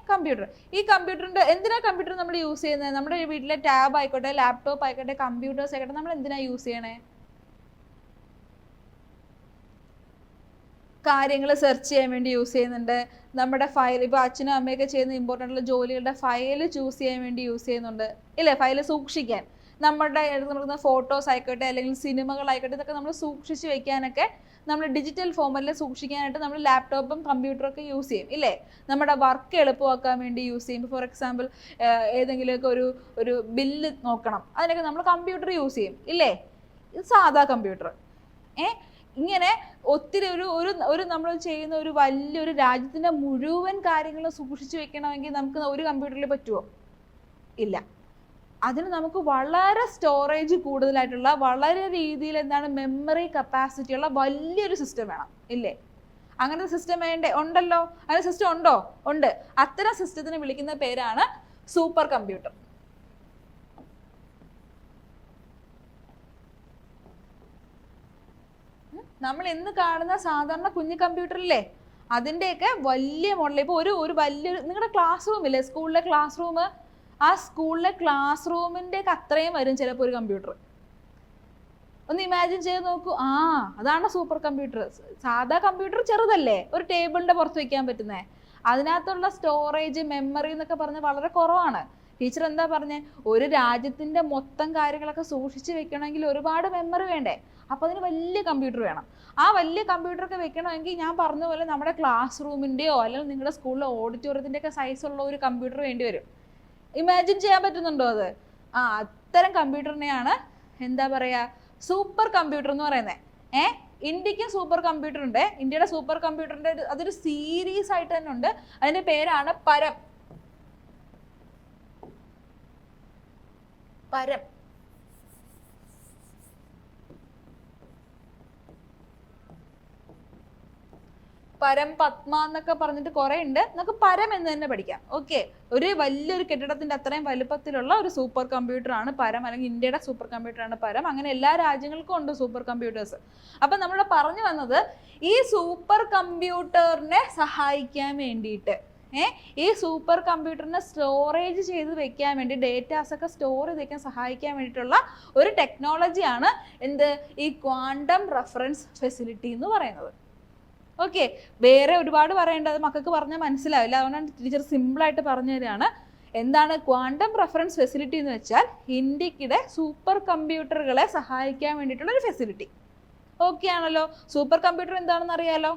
കമ്പ്യൂട്ടർ. ഈ കമ്പ്യൂട്ടറിന്റെ എന്തിനാ കമ്പ്യൂട്ടർ നമ്മൾ യൂസ് ചെയ്യുന്നത്? നമ്മുടെ വീട്ടിലെ ടാബ് ആയിക്കോട്ടെ, ലാപ്ടോപ്പ് ആയിക്കോട്ടെ, കമ്പ്യൂട്ടേഴ്സ് ആയിക്കോട്ടെ, നമ്മൾ എന്തിനാ യൂസ് ചെയ്യണേ? കാര്യങ്ങൾ സെർച്ച് ചെയ്യാൻ വേണ്ടി യൂസ് ചെയ്യുന്നുണ്ട്. നമ്മുടെ ഫയൽ, ഇപ്പോൾ അച്ഛനും അമ്മയൊക്കെ ചെയ്യുന്ന ഇമ്പോർട്ടൻ്റ് ഉള്ള ജോലികളുടെ ഫയൽ ചൂസ് ചെയ്യാൻ വേണ്ടി യൂസ് ചെയ്യുന്നുണ്ട് ഇല്ലേ? ഫയൽ സൂക്ഷിക്കാൻ, നമ്മുടെ നടക്കുന്ന ഫോട്ടോസ് ആയിക്കോട്ടെ, അല്ലെങ്കിൽ സിനിമകളായിക്കോട്ടെ, ഇതൊക്കെ നമ്മൾ സൂക്ഷിച്ച് വെക്കാനൊക്കെ, നമ്മൾ ഡിജിറ്റൽ ഫോമിൽ സൂക്ഷിക്കാനായിട്ട് നമ്മൾ ലാപ്ടോപ്പും കമ്പ്യൂട്ടറൊക്കെ യൂസ് ചെയ്യും ഇല്ലേ? നമ്മുടെ വർക്ക് എളുപ്പമാക്കാൻ വേണ്ടി യൂസ് ചെയ്യും. ഫോർ എക്സാമ്പിൾ ഏതെങ്കിലുമൊക്കെ ഒരു ബില്ല് നോക്കണം, അതിനൊക്കെ നമ്മൾ കമ്പ്യൂട്ടർ യൂസ് ചെയ്യും ഇല്ലേ? ഇത് സാധാ കമ്പ്യൂട്ടർ. ഇങ്ങനെ ഒത്തിരി ഒരു ഒരു ഒരു നമ്മൾ ചെയ്യുന്ന ഒരു വലിയൊരു രാജ്യത്തിന്റെ മുഴുവൻ കാര്യങ്ങളും സൂക്ഷിച്ചു വെക്കണമെങ്കിൽ നമുക്ക് ഒരു കമ്പ്യൂട്ടറിൽ പറ്റുമോ? ഇല്ല. അതിന് നമുക്ക് വളരെ സ്റ്റോറേജ് കൂടുതലായിട്ടുള്ള, വളരെ രീതിയിൽ എന്താണ് മെമ്മറി കപ്പാസിറ്റി ഉള്ള വലിയൊരു സിസ്റ്റം വേണം, ഇല്ലേ? അങ്ങനത്തെ സിസ്റ്റം വേണ്ടേ? ഉണ്ടല്ലോ. അങ്ങനെ സിസ്റ്റം ഉണ്ടോ? ഉണ്ട്. അത്തരം സിസ്റ്റത്തിന് വിളിക്കുന്ന പേരാണ് സൂപ്പർ കമ്പ്യൂട്ടർ. നമ്മൾ ഇന്ന് കാണുന്ന സാധാരണ കുഞ്ഞു കമ്പ്യൂട്ടറില്ലേ, അതിൻ്റെയൊക്കെ വലിയ മോഡൽ. ഇപ്പോൾ ഒരു വലിയൊരു നിങ്ങളുടെ ക്ലാസ് റൂമില്ലേ, സ്കൂളിലെ ക്ലാസ് റൂം, ആ സ്കൂളിലെ ക്ലാസ് റൂമിൻ്റെ ഒക്കെ അത്രയും വരും ചിലപ്പോൾ ഒരു കമ്പ്യൂട്ടർ. ഒന്ന് ഇമാജിൻ ചെയ്ത് നോക്കൂ. അതാണ് സൂപ്പർ കമ്പ്യൂട്ടർ. സാധാ കമ്പ്യൂട്ടർ ചെറുതല്ലേ, ഒരു ടേബിളിൻ്റെ പുറത്ത് വയ്ക്കാൻ പറ്റുന്നേ. അതിനകത്തുള്ള സ്റ്റോറേജ്, മെമ്മറി എന്നൊക്കെ പറഞ്ഞാൽ വളരെ കുറവാണ്. ടീച്ചർ എന്താ പറഞ്ഞേ, ഒരു രാജ്യത്തിൻ്റെ മൊത്തം കാര്യങ്ങളൊക്കെ സൂക്ഷിച്ച് വെക്കണമെങ്കിൽ ഒരുപാട് മെമ്മറി വേണ്ടേ? അപ്പോൾ അതിന് വലിയ കമ്പ്യൂട്ടർ വേണം. ആ വലിയ കമ്പ്യൂട്ടറൊക്കെ വെക്കണമെങ്കിൽ ഞാൻ പറഞ്ഞ പോലെ നമ്മുടെ ക്ലാസ് റൂമിൻ്റെയോ അല്ലെങ്കിൽ നിങ്ങളുടെ സ്കൂളിലെ ഓഡിറ്റോറിയത്തിൻ്റെയൊക്കെ സൈസുള്ള ഒരു കമ്പ്യൂട്ടർ വേണ്ടി വരും. ഇമാജിൻ ചെയ്യാൻ പറ്റുന്നുണ്ടോ അത്? അത്തരം കമ്പ്യൂട്ടറിനെയാണ് എന്താ പറയുക, സൂപ്പർ കമ്പ്യൂട്ടർ എന്ന് പറയുന്നത്. ഇന്ത്യക്കും സൂപ്പർ കമ്പ്യൂട്ടർ ഉണ്ട്. ഇന്ത്യയുടെ സൂപ്പർ കമ്പ്യൂട്ടറിൻ്റെ അതൊരു സീരീസ് ആയിട്ട് തന്നെ ഉണ്ട്. അതിൻ്റെ പേരാണ് പരം. പരം പരം, പത്മ എന്നൊക്കെ പറഞ്ഞിട്ട് കുറെ ഉണ്ട്. നമുക്ക് പരം എന്ന് തന്നെ പഠിക്കാം. ഓക്കെ, ഒരു വലിയൊരു കെട്ടിടത്തിന്റെ അത്രയും വലുപ്പത്തിലുള്ള ഒരു സൂപ്പർ കമ്പ്യൂട്ടർ ആണ് പരം, അല്ലെങ്കിൽ ഇന്ത്യയുടെ സൂപ്പർ കമ്പ്യൂട്ടർ ആണ് പരം. അങ്ങനെ എല്ലാ രാജ്യങ്ങൾക്കും ഉണ്ട് സൂപ്പർ കമ്പ്യൂട്ടേഴ്സ്. അപ്പൊ നമ്മൾ പറഞ്ഞു വന്നത്, ഈ സൂപ്പർ കമ്പ്യൂട്ടറിനെ സഹായിക്കാൻ വേണ്ടിയിട്ട്, ഈ സൂപ്പർ കമ്പ്യൂട്ടറിനെ സ്റ്റോറേജ് ചെയ്ത് വെക്കാൻ വേണ്ടി, ഡേറ്റാസ് ഒക്കെ സ്റ്റോർ ചെയ്ത് വെക്കാൻ സഹായിക്കാൻ വേണ്ടിയിട്ടുള്ള ഒരു ടെക്നോളജിയാണ് എന്ത്, ഈ ക്വാണ്ടം റെഫറൻസ് ഫെസിലിറ്റി എന്ന് പറയുന്നത്. ഓക്കെ, വേറെ ഒരുപാട് പറയേണ്ടത് മക്കൾക്ക് പറഞ്ഞാൽ മനസ്സിലാവില്ല, അതുകൊണ്ടാണ് ടീച്ചർ സിമ്പിളായിട്ട് പറഞ്ഞു തരികയാണ്. എന്താണ് ക്വാണ്ടം റെഫറൻസ് ഫെസിലിറ്റി എന്ന് വെച്ചാൽ? ഇന്ത്യക്കിടെ സൂപ്പർ കമ്പ്യൂട്ടറുകളെ സഹായിക്കാൻ വേണ്ടിയിട്ടുള്ള ഒരു ഫെസിലിറ്റി. ഓക്കെ ആണല്ലോ? സൂപ്പർ കമ്പ്യൂട്ടർ എന്താണെന്ന് അറിയാലോ?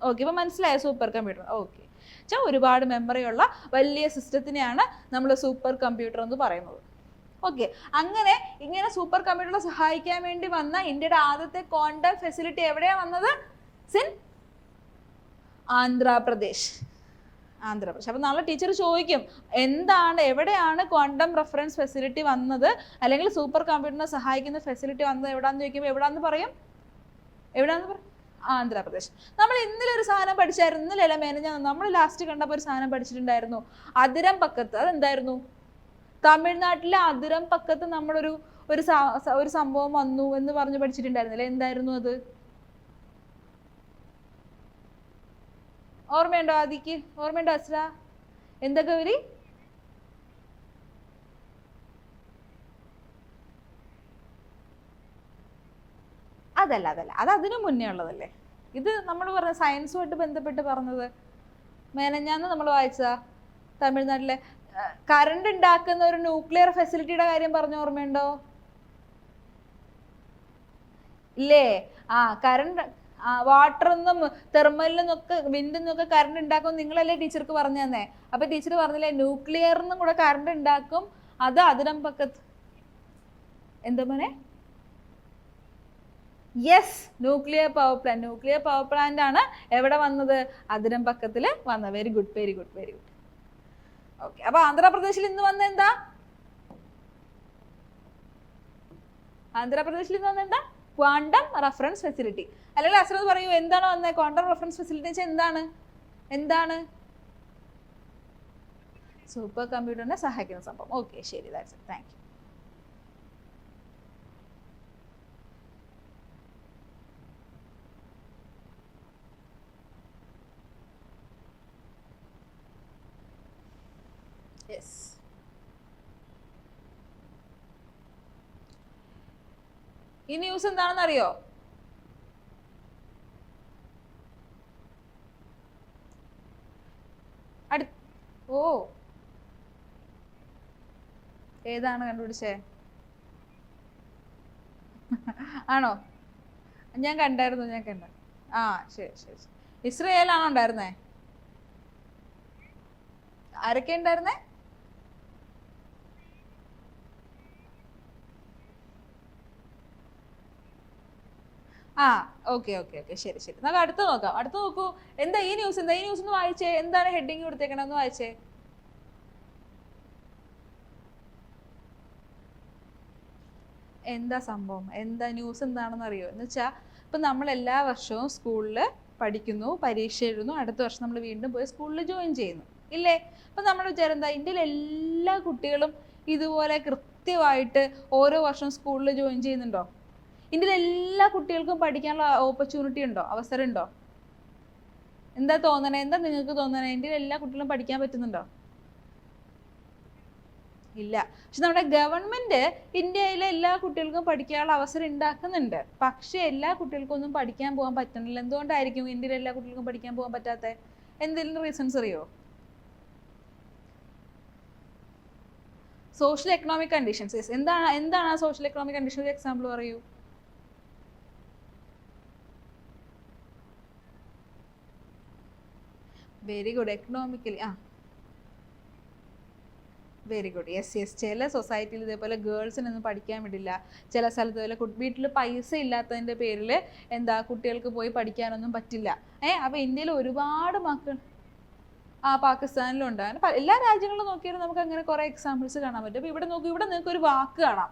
ഓക്കെ, ഇപ്പം മനസ്സിലായോ സൂപ്പർ കമ്പ്യൂട്ടർ? ഓക്കെ, ഒരുപാട് മെമ്മറിയുള്ള വലിയ സിസ്റ്റത്തിനെയാണ് നമ്മൾ സൂപ്പർ കമ്പ്യൂട്ടർ എന്ന് പറയുന്നത്. ഓക്കെ, അങ്ങനെ ഇങ്ങനെ സൂപ്പർ കമ്പ്യൂട്ടറിനെ സഹായിക്കാൻ വേണ്ടി വന്ന ഇന്ത്യയുടെ ആദ്യത്തെ ക്വാണ്ടം ഫെസിലിറ്റി എവിടെയാണ് വന്നത്? ആന്ധ്രാപ്രദേശ്. അപ്പോൾ നാളെ ടീച്ചർ ചോദിക്കും, എവിടെയാണ് ക്വാണ്ടം റെഫറൻസ് ഫെസിലിറ്റി വന്നത്, അല്ലെങ്കിൽ സൂപ്പർ കമ്പ്യൂട്ടറിനെ സഹായിക്കുന്ന ഫെസിലിറ്റി വന്നത് എവിടാന്ന് ചോദിക്കുമ്പോൾ എവിടാന്ന് പറയും? ആന്ധ്രാപ്രദേശ്. നമ്മൾ ഇന്നലെ ഒരു സാധനം പഠിച്ചായിരുന്നു, ഇന്നലെ മേനഞ്ഞാന്ന് നമ്മൾ ലാസ്റ്റ് കണ്ടപ്പോൾ ഒരു സാധനം പഠിച്ചിട്ടുണ്ടായിരുന്നു, അതിരം പക്കത്ത്. അതെന്തായിരുന്നു? തമിഴ്നാട്ടിലെ അതിരം പക്കത്ത് നമ്മളൊരു ഒരു സംഭവം വന്നു എന്ന് പറഞ്ഞ് പഠിച്ചിട്ടുണ്ടായിരുന്നില്ലേ? എന്തായിരുന്നു അത്? ഓർമ്മയുണ്ടോ? ആദിക്ക് ഓർമ്മയുണ്ടോ? അസ്ര, എന്തൊക്കെ വരി? അതല്ല, അത് അതിനു മുന്നേ ഉള്ളതല്ലേ. ഇത് നമ്മൾ പറഞ്ഞ സയൻസുമായിട്ട് ബന്ധപ്പെട്ട് പറഞ്ഞത് മേനഞ്ഞാന്ന് നമ്മൾ വായിച്ചതാ. തമിഴ്നാട്ടിലെ കറണ്ട് ഉണ്ടാക്കുന്ന ഒരു ന്യൂക്ലിയർ ഫെസിലിറ്റിയുടെ കാര്യം പറഞ്ഞ ഓർമ്മയുണ്ടോ? ഇല്ലേ? കറണ്ട് വാട്ടറിൽ നിന്നും തെർമലിൽ നിന്നൊക്കെ വിൻഡിൽ നിന്നൊക്കെ കറണ്ട് ഉണ്ടാക്കും നിങ്ങളല്ലേ ടീച്ചർക്ക് പറഞ്ഞു തന്നെ. അപ്പൊ ടീച്ചർ പറഞ്ഞില്ലേ ന്യൂക്ലിയറിൽ നിന്നും കൂടെ കറണ്ട് ഉണ്ടാക്കും, അത് അതിരം പക്കത്ത്. എന്താ മോനെ? Yes, nuclear power plant. Nuclear power plant ആണ് എവിടെ വന്നത്? അതിരം പക്കത്തിൽ വന്നത്. Very good, very good, very good. Okay, അപ്പൊ ആന്ധ്രാപ്രദേശിൽ ഇന്ന് വന്ന എന്താ? ആന്ധ്രാപ്രദേശിൽ ഇന്ന് വന്ന എന്താ? Quantum reference facility. അല്ലെങ്കിൽ അസ്രത് പറയൂ, എന്താണ് വന്നത്? ക്വാണ്ടം റെഫറൻസ് ഫെസിലിറ്റി വെച്ചാൽ എന്താണ്? സൂപ്പർ കമ്പ്യൂട്ടറിനെ സഹായിക്കുന്ന സംഭവം. ഓക്കെ, ശരി, that's it. Thank you. Yes, ഈ ന്യൂസ് എന്താണെന്ന് അറിയോ? ഏതാണ് കണ്ടുപിടിച്ചേ? ആണോ? ഞാൻ കണ്ടായിരുന്നു. ശരി. ഇസ്രയേലാണോ ഉണ്ടായിരുന്നേ? ആരൊക്കെ ഉണ്ടായിരുന്നേ? ആ ഓക്കെ ഓക്കെ ഓക്കെ ശരി ശരി. നമുക്ക് അടുത്ത് നോക്കാം. അടുത്ത് നോക്കൂ. എന്താ ഈ ന്യൂസ്? എന്താ ഈ ന്യൂസ് ഒന്ന് വായിച്ചേ. എന്താണ് ഹെഡിങ് കൊടുത്തേക്കണേ? ഒന്ന് വായിച്ചേ. എന്താ സംഭവം? എന്താ ന്യൂസ്? എന്താണെന്ന് അറിയോ? എന്ന് വെച്ചാൽ ഇപ്പം നമ്മൾ എല്ലാ വർഷവും സ്കൂളിൽ പഠിക്കുന്നു, പരീക്ഷ എഴുതുന്നു, അടുത്ത വർഷം നമ്മൾ വീണ്ടും പോയി സ്കൂളിൽ ജോയിൻ ചെയ്യുന്നു, ഇല്ലേ? അപ്പം നമ്മുടെ വിചാരം എന്താ? ഇന്ത്യയിലെ എല്ലാ കുട്ടികളും ഇതുപോലെ കൃത്യമായിട്ട് ഓരോ വർഷവും സ്കൂളിൽ ജോയിൻ ചെയ്യുന്നുണ്ടോ? ഇന്ത്യയിലെ എല്ലാ കുട്ടികൾക്കും പഠിക്കാനുള്ള ഓപ്പർച്യൂണിറ്റി ഉണ്ടോ? അവസരം ഉണ്ടോ? എന്താ തോന്നണേ? എന്താ നിങ്ങൾക്ക് തോന്നണേ? ഇന്ത്യയിലെ എല്ലാ കുട്ടികളും പഠിക്കാൻ പറ്റുന്നുണ്ടോ? ഇല്ല. പക്ഷെ നമ്മുടെ ഗവൺമെന്റ് ഇന്ത്യയിലെ എല്ലാ കുട്ടികൾക്കും പഠിക്കാനുള്ള അവസരം ഉണ്ടാക്കുന്നുണ്ട്. പക്ഷെ എല്ലാ കുട്ടികൾക്കും ഒന്നും പഠിക്കാൻ പോകാൻ പറ്റുന്നില്ല. എന്തുകൊണ്ടായിരിക്കും ഇന്ത്യയിലെ എല്ലാ കുട്ടികൾക്കും പഠിക്കാൻ പോകാൻ പറ്റാത്ത? എന്തെങ്കിലും റീസൺസ് അറിയോ? Social economic conditions. എന്താണ് ആ സോഷ്യൽ എക്കണോമിക് കണ്ടീഷൻ? ഒരു എക്സാമ്പിൾ പറയൂ. Very good. Economically very good. Yes yes. ചില സൊസൈറ്റിയിൽ ഇതേപോലെ ഗേൾസിനൊന്നും പഠിക്കാൻ വിടില്ല. ചില സ്ഥലത്ത് പോലെ വീട്ടിൽ പൈസ ഇല്ലാത്തതിൻ്റെ പേരിൽ എന്താ കുട്ടികൾക്ക് പോയി പഠിക്കാനൊന്നും പറ്റില്ല. അപ്പോൾ ഇന്ത്യയിൽ ഒരുപാട് മക്കൾ പാകിസ്ഥാനിലും ഉണ്ട്. അങ്ങനെ എല്ലാ രാജ്യങ്ങളിലും നോക്കിയാൽ നമുക്ക് അങ്ങനെ കുറേ എക്സാമ്പിൾസ് കാണാൻ പറ്റും. അപ്പോൾ ഇവിടെ നോക്കൂ. ഇവിടെ നിങ്ങൾക്ക് ഒരു വാക്ക് കാണാം,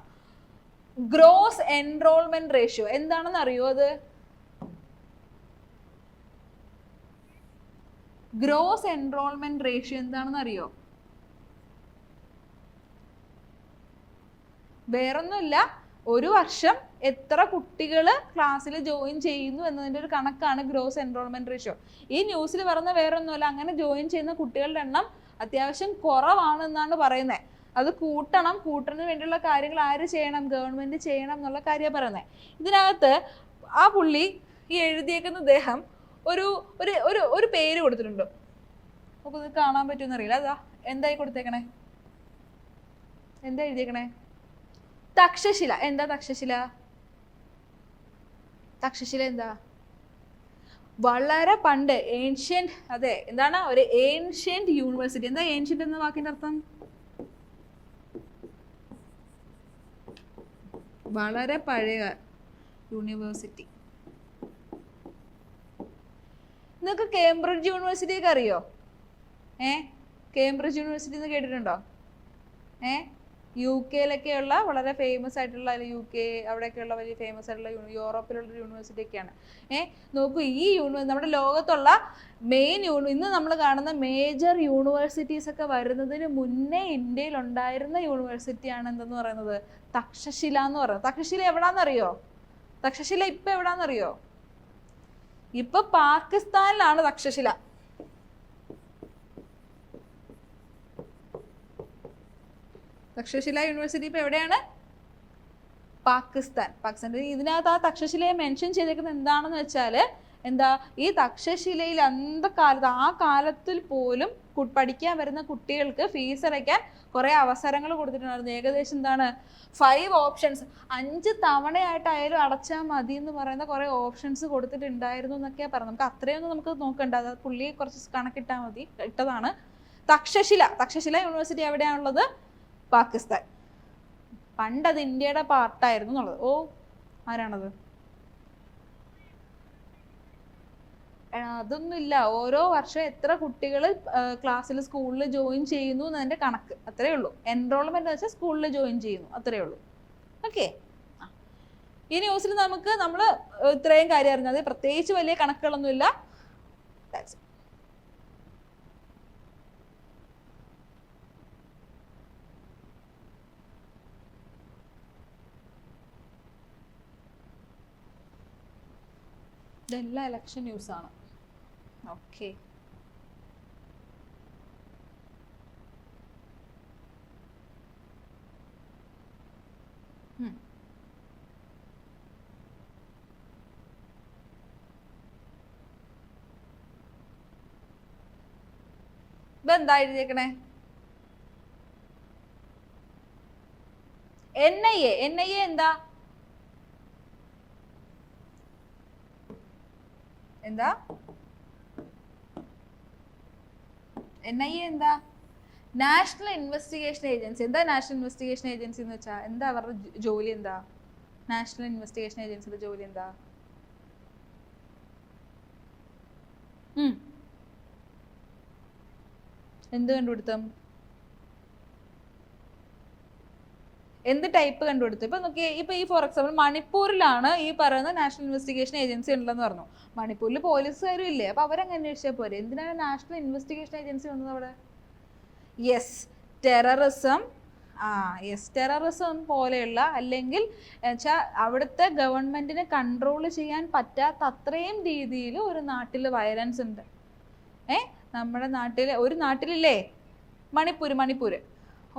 ഗ്രോസ് എൻറോൾമെന്റ് റേഷ്യോ. എന്താണെന്ന് അറിയോ അത്? ഗ്രോസ് എൻറോൾമെന്റ് റേഷ്യോ എന്താണെന്ന് അറിയോ? വേറൊന്നുമില്ല, ഒരു വർഷം എത്ര കുട്ടികൾ ക്ലാസ്സിൽ ജോയിൻ ചെയ്യുന്നു എന്നതിൻ്റെ ഒരു കണക്കാണ് ഗ്രോസ് എൻറോൾമെന്റ് റേഷ്യോ. ഈ ന്യൂസിൽ പറഞ്ഞ വേറൊന്നുമില്ല, അങ്ങനെ ജോയിൻ ചെയ്യുന്ന കുട്ടികളുടെ എണ്ണം അത്യാവശ്യം കുറവാണെന്നാണ് പറയുന്നത്. അത് കൂട്ടുന്നതിന് വേണ്ടിയുള്ള കാര്യങ്ങൾ ആര് ചെയ്യണം? ഗവൺമെന്റ് ചെയ്യണം എന്നുള്ള കാര്യമാണ് പറയുന്നത്. ഇതിനകത്ത് ആ പുള്ളി ഈ എഴുതിയേക്കുന്ന അദ്ദേഹം ഒരു ഒരു ഒരു ഒരു പേര് കൊടുത്തിട്ടുണ്ട്. നമുക്കത് കാണാൻ പറ്റുമെന്ന് അറിയില്ല. അതാ എന്തായി കൊടുത്തേക്കണേ? എന്താ എഴുതിയേക്കണേ? തക്ഷശില. എന്താ തക്ഷശില? തക്ഷശില എന്താ? വളരെ പണ്ട്, ഏൻഷ്യന്റ്. അതെ, എന്താണ്? ഒരു ഏൻഷ്യന്റ് യൂണിവേഴ്സിറ്റി. എന്താ ഏൻഷ്യന്റ് എന്ന വാക്കിന്റെ അർത്ഥം? വളരെ പഴയ യൂണിവേഴ്സിറ്റി. നിങ്ങൾക്ക് കേംബ്രിഡ്ജ് യൂണിവേഴ്സിറ്റി ഒക്കെ അറിയോ? കേംബ്രിഡ്ജ് യൂണിവേഴ്സിറ്റി എന്ന് കേട്ടിട്ടുണ്ടോ? UK-ലൊക്കെയുള്ള വളരെ ഫേമസ് ആയിട്ടുള്ള, UK അവിടെയൊക്കെയുള്ള വലിയ ഫേമസ് ആയിട്ടുള്ള യൂറോപ്പിലുള്ള യൂണിവേഴ്സിറ്റി ഒക്കെയാണ്. നോക്കൂ, ഈ നമ്മുടെ ലോകത്തുള്ള മെയിൻ ഇന്ന് നമ്മൾ കാണുന്ന മേജർ യൂണിവേഴ്സിറ്റീസ് ഒക്കെ വരുന്നതിന് മുന്നേ ഇന്ത്യയിൽ ഉണ്ടായിരുന്ന യൂണിവേഴ്സിറ്റിയാണ് എന്തെന്ന് പറയുന്നത്? തക്ഷശില എന്ന് പറയുന്നത്. തക്ഷശില എവിടാന്നറിയോ? തക്ഷശില ഇപ്പൊ എവിടാന്നറിയോ? ഇപ്പൊ പാകിസ്ഥാനിലാണ് തക്ഷശില. തക്ഷശില യൂണിവേഴ്സിറ്റി ഇപ്പൊ എവിടെയാണ്? പാകിസ്ഥാൻ. ഇതിനകത്ത് ആ തക്ഷശിലയെ മെൻഷൻ ചെയ്തേക്കുന്നത് എന്താണെന്ന് വെച്ചാല്, എന്താ, ഈ തക്ഷശിലയിൽ അന്ധകാലത്ത്, ആ കാലത്തിൽ പോലും പഠിക്കാൻ വരുന്ന കുട്ടികൾക്ക് ഫീസ് അടയ്ക്കാൻ കുറെ അവസരങ്ങൾ കൊടുത്തിട്ടുണ്ടായിരുന്നു. ഏകദേശം എന്താണ് 5 ഓപ്ഷൻസ്, 5 തവണയായിട്ടായാലും അടച്ചാൽ മതി എന്ന് പറയുന്ന കുറെ ഓപ്ഷൻസ് കൊടുത്തിട്ടുണ്ടായിരുന്നു എന്നൊക്കെയാ പറഞ്ഞത്. നമുക്ക് അത്രയൊന്നും നമുക്ക് നോക്കണ്ട, അത് പുള്ളിയെ കുറച്ച് കണക്കിട്ടാൽ മതി, ഇട്ടതാണ്. തക്ഷശില യൂണിവേഴ്സിറ്റി എവിടെയാണുള്ളത്? പാകിസ്ഥാൻ. പണ്ടത് ഇന്ത്യയുടെ പാർട്ടായിരുന്നു എന്നുള്ളത്. ആരാണത്? അതൊന്നുമില്ല. ഓരോ വർഷം എത്ര കുട്ടികൾ ക്ലാസ്സിൽ സ്കൂളിൽ ജോയിൻ ചെയ്യുന്നു എന്നതിന്റെ കണക്ക്, അത്രേ ഉള്ളൂ. എൻറോൾമെന്റ് വെച്ചാൽ സ്കൂളിൽ ജോയിൻ ചെയ്യുന്നു, അത്രേ ഉള്ളൂ. ഓക്കെ. ഈ ന്യൂസിൽ നമ്മൾ ഇത്രയും കാര്യം അറിഞ്ഞത്, പ്രത്യേകിച്ച് വലിയ കണക്കുകളൊന്നുമില്ല. ഇതെല്ലാം ഇലക്ഷൻ ന്യൂസാണ്. ഓക്കെ. ഇതെന്താ എഴുതിയേക്കണേ? NIA. NIA എന്താ? എന്താ NIA? എന്താ? National investigation agency. എന്താ നാഷണൽ ഇൻവെസ്റ്റിഗേഷൻ ഏജൻസി എന്ന് വെച്ചാൽ എന്താ? അവരുടെ ജോലി എന്താ? നാഷണൽ ഇൻവെസ്റ്റിഗേഷൻ ഏജൻസിയുടെ ജോലി എന്താ? എന്ത് കണ്ടുപിടുത്തം? എന്ത് ടൈപ്പ് കണ്ടുപിടുത്തു? ഇപ്പൊ നോക്കിയേ, ഇപ്പൊ ഈ ഫോർ എക്സാമ്പിൾ മണിപ്പൂരിലാണ് ഈ പറയുന്ന നാഷണൽ ഇൻവെസ്റ്റിഗേഷൻ ഏജൻസി ഉണ്ടെന്ന് പറഞ്ഞു. മണിപ്പൂരിൽ പോലീസുകാരും ഇല്ലേ? അപ്പൊ അവരങ്ങ് അന്വേഷിച്ചാൽ പോരെ? എന്തിനാണ് നാഷണൽ ഇൻവെസ്റ്റിഗേഷൻ ഏജൻസി വന്നത് അവിടെ? Yes, terrorism. ടെററിസം പോലെയുള്ള, അല്ലെങ്കിൽ വെച്ചാൽ അവിടുത്തെ ഗവൺമെന്റിന് കൺട്രോൾ ചെയ്യാൻ പറ്റാത്ത അത്രയും രീതിയിൽ ഒരു നാട്ടിൽ വയലൻസ് ഉണ്ട്. നമ്മുടെ നാട്ടിൽ, ഒരു നാട്ടിലില്ലേ മണിപ്പൂർ,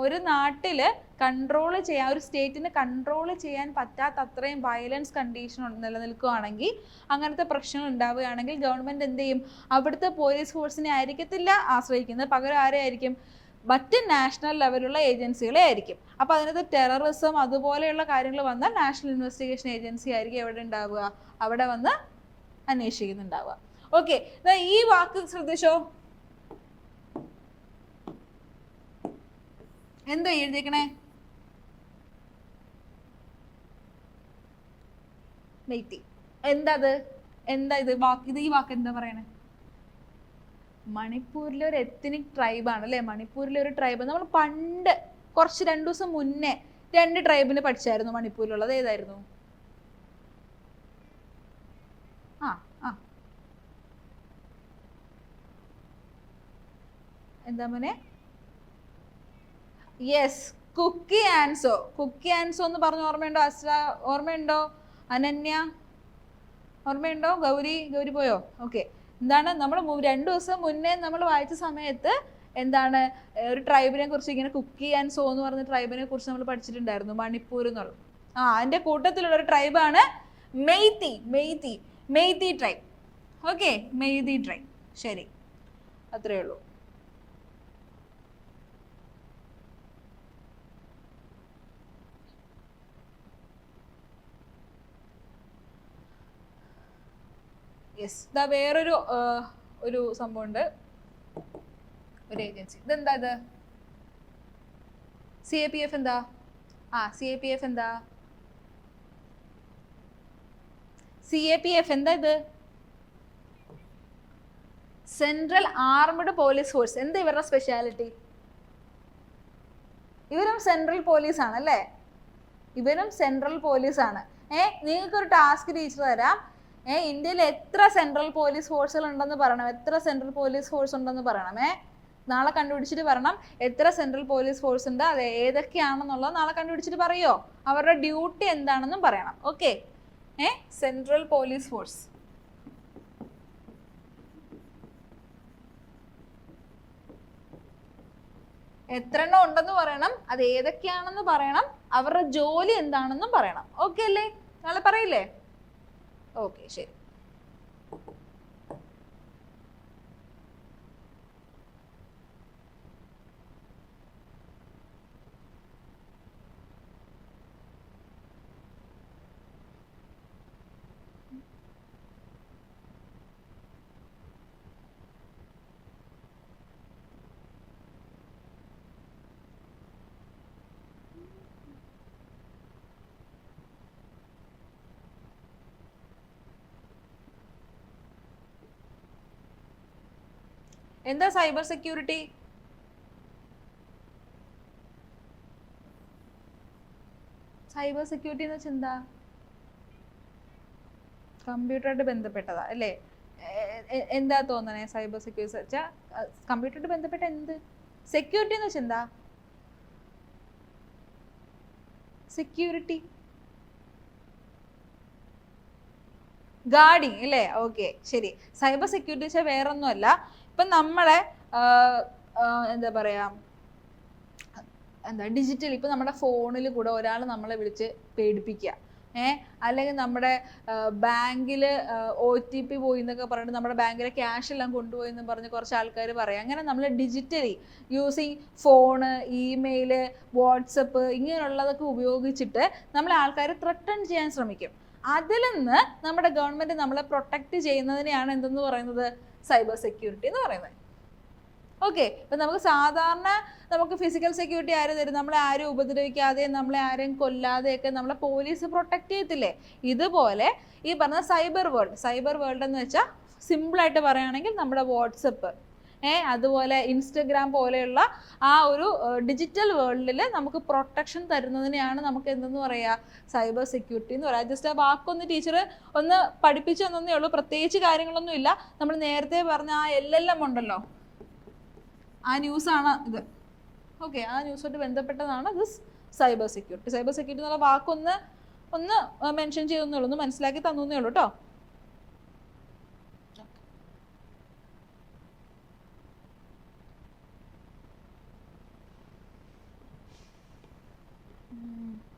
ഒരു നാട്ടിൽ കൺട്രോൾ ചെയ്യാൻ, ഒരു സ്റ്റേറ്റിന് കൺട്രോൾ ചെയ്യാൻ പറ്റാത്ത അത്രയും വയലൻസ് കണ്ടീഷൻ നിലനിൽക്കുകയാണെങ്കിൽ, അങ്ങനത്തെ പ്രശ്നങ്ങൾ ഉണ്ടാവുകയാണെങ്കിൽ ഗവൺമെന്റ് എന്ത് ചെയ്യും? അവിടുത്തെ പോലീസ് ഫോഴ്സിനെ ആയിരിക്കത്തില്ല ആശ്രയിക്കുന്നത്, പകരം ആരെ ആയിരിക്കും? മറ്റ് നാഷണൽ ലെവലുള്ള ഏജൻസികളെ ആയിരിക്കും. അപ്പോൾ അതിനകത്ത് ടെററിസം അതുപോലെയുള്ള കാര്യങ്ങൾ വന്നാൽ നാഷണൽ ഇൻവെസ്റ്റിഗേഷൻ ഏജൻസി ആയിരിക്കും എവിടെ ഉണ്ടാവുക? അവിടെ വന്ന് അന്വേഷിക്കുന്നുണ്ടാവുക. ഓക്കെ, ഈ വാക്ക് ശ്രദ്ധിച്ചോ. എന്താ എഴുതിക്കണേ? മെയ്തി. എന്താ ഇത് വാക്ക്? ഈ വാക്ക് എന്താ പറയണേ? മണിപ്പൂരിലെ ഒരു എത്നിക് ട്രൈബാണ് അല്ലേ? മണിപ്പൂരിലെ ഒരു ട്രൈബ്. നമ്മൾ പണ്ട് കുറച്ച് 2 ദിവസം മുന്നേ 2 ട്രൈബിനെ പഠിച്ചായിരുന്നു മണിപ്പൂരിലുള്ളത്. ഏതായിരുന്നു? എന്താ മോനെ? യെസ്, കുക്കി ആൻസോ. കുക്കി ആൻസോ എന്ന് പറഞ്ഞ ഓർമ്മയുണ്ടോ? അസ്ര ഓർമ്മയുണ്ടോ? അനന്യ ഓർമ്മയുണ്ടോ? ഗൗരി പോയോ? ഓക്കെ. എന്താണ് നമ്മൾ 2 ദിവസം മുന്നേ നമ്മൾ വായിച്ച സമയത്ത് എന്താണ് ഒരു ട്രൈബിനെ കുറിച്ച്, ഇങ്ങനെ കുക്കി ആൻഡ് സോ എന്ന് പറഞ്ഞ ട്രൈബിനെ കുറിച്ച് നമ്മൾ പഠിച്ചിട്ടുണ്ടായിരുന്നു, മണിപ്പൂർ എന്നുള്ള. അതിന്റെ കൂട്ടത്തിലുള്ള ഒരു ട്രൈബാണ് Meitei tribe. Okay, Meitei tribe. ശരി, അത്രയേ ഉള്ളൂ. യെസ്, ഇതാ വേറൊരു ഒരു സംഭവം ഉണ്ട്, ഒരു ഏജൻസി. ഇതെന്താ ഇത്? CAPF എന്താ? CAPF എന്താ? CAPF എന്താ ഇത്? Central armed police force. എന്താ ഇവരുടെ സ്പെഷ്യാലിറ്റി? ഇവരും സെൻട്രൽ പോലീസ് ആണ് അല്ലേ? ഇവരും സെൻട്രൽ പോലീസ് ആണ്. നിങ്ങൾക്കൊരു ടാസ്ക് ടീച്ചർ തരാം. ഇന്ത്യയിൽ എത്ര സെൻട്രൽ പോലീസ് ഫോഴ്സുകൾ ഉണ്ടെന്ന് പറയണം. എത്ര സെൻട്രൽ പോലീസ് ഫോഴ്സ് ഉണ്ടെന്ന് പറയണം. നാളെ കണ്ടുപിടിച്ചിട്ട് പറയണം എത്ര സെൻട്രൽ പോലീസ് ഫോഴ്സ് ഉണ്ട്, അത് ഏതൊക്കെയാണെന്നുള്ളത് നാളെ കണ്ടുപിടിച്ചിട്ട് പറയോ. അവരുടെ ഡ്യൂട്ടി എന്താണെന്നും പറയണം. ഓക്കെ, സെൻട്രൽ പോലീസ് ഫോഴ്സ് എത്ര എണ്ണം ഉണ്ടെന്ന് പറയണം, അത് ഏതൊക്കെയാണെന്ന് പറയണം, അവരുടെ ജോലി എന്താണെന്നും പറയണം. ഓക്കെ അല്ലേ? നാളെ പറയില്ലേ? ഓക്കെ, ശരി. എന്താ സൈബർ സെക്യൂരിറ്റി? സൈബർ സെക്യൂരിറ്റി എന്ന് വെച്ചാൽ എന്താ? കമ്പ്യൂട്ടറായിട്ട് ബന്ധപ്പെട്ടതാ അല്ലേ? എന്താ തോന്നണേ? സൈബർ സെക്യൂരിറ്റി വെച്ചാൽ കമ്പ്യൂട്ടറായിട്ട് ബന്ധപ്പെട്ട എന്ത്? സെക്യൂരിറ്റി എന്ന് വെച്ചാൽ എന്താ? സെക്യൂരിറ്റി ഗാർഡിങ് അല്ലേ? ഓക്കെ, ശരി. സൈബർ സെക്യൂരിറ്റി വെച്ചാൽ വേറൊന്നുമല്ല, ഇപ്പം നമ്മളെ എന്താ പറയാ, ഡിജിറ്റൽ, ഇപ്പം നമ്മുടെ ഫോണിൽ കൂടെ ഒരാൾ നമ്മളെ വിളിച്ച് പേടിപ്പിക്കുക, അല്ലെങ്കിൽ നമ്മുടെ ബാങ്കിൽ OTP പോയി എന്നൊക്കെ പറഞ്ഞിട്ട് നമ്മുടെ ബാങ്കിലെ ക്യാഷ് എല്ലാം കൊണ്ടുപോയി എന്ന് പറഞ്ഞ് കുറച്ച് ആൾക്കാർ പറയാം. അങ്ങനെ നമ്മൾ digitally using phone, email, WhatsApp ഇങ്ങനെയുള്ളതൊക്കെ ഉപയോഗിച്ചിട്ട് നമ്മളെ ആൾക്കാർ ത്രെട്ടൺ ചെയ്യാൻ ശ്രമിക്കും. അതിൽ നിന്ന് നമ്മുടെ ഗവൺമെന്റ് നമ്മളെ പ്രൊട്ടക്ട് ചെയ്യുന്നതിനെയാണ് എന്തെന്ന് പറയുന്നത്? സൈബർ സെക്യൂരിറ്റി എന്ന് പറയുന്നത്. ഓക്കെ, ഇപ്പം നമുക്ക് സാധാരണ നമുക്ക് ഫിസിക്കൽ സെക്യൂരിറ്റി ആര് തരും? നമ്മളെ ആരും ഉപദ്രവിക്കാതെ, നമ്മളെ ആരെയും കൊല്ലാതെയൊക്കെ നമ്മളെ പോലീസ് പ്രൊട്ടക്ട് ചെയ്യത്തില്ലേ? ഇതുപോലെ ഈ പറഞ്ഞ സൈബർ വേൾഡ് എന്ന് വെച്ചാൽ സിമ്പിളായിട്ട് പറയുകയാണെങ്കിൽ നമ്മുടെ വാട്സപ്പ്, അതുപോലെ ഇൻസ്റ്റഗ്രാം പോലെയുള്ള ആ ഒരു ഡിജിറ്റൽ വേൾഡിൽ നമുക്ക് പ്രൊട്ടക്ഷൻ തരുന്നതിനെയാണ് നമുക്ക് എന്തെന്ന് പറയുക, സൈബർ സെക്യൂരിറ്റി എന്ന് പറയാം. ജസ്റ്റ് ആ വാക്കൊന്ന് ടീച്ചർ ഒന്ന് പഠിപ്പിച്ചു തന്നേ ഉള്ളൂ, പ്രത്യേകിച്ച് കാര്യങ്ങളൊന്നും ഇല്ല. നമ്മൾ നേരത്തെ പറഞ്ഞ ആ LLM ഉണ്ടല്ലോ, ആ ന്യൂസാണ് ഇത്. ഓക്കെ, ആ ന്യൂസുമായിട്ട് ബന്ധപ്പെട്ടതാണ് this cyber security. Cyber security എന്നുള്ള വാക്കൊന്ന് മെൻഷൻ ചെയ്യുന്നേ ഉള്ളൂ, ഒന്ന് മനസ്സിലാക്കി തന്നേ ഉള്ളൂ കേട്ടോ.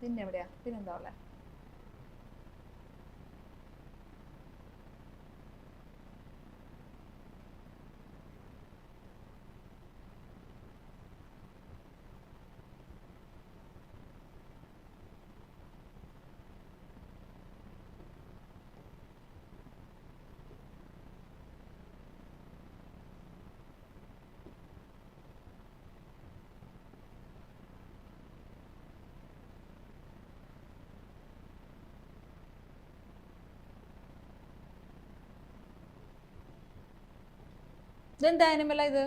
പിന്നെ എവിടെയാ, പിന്നെന്താ ഉള്ളത്? ഇതെന്താ ആനിമല ഇത്?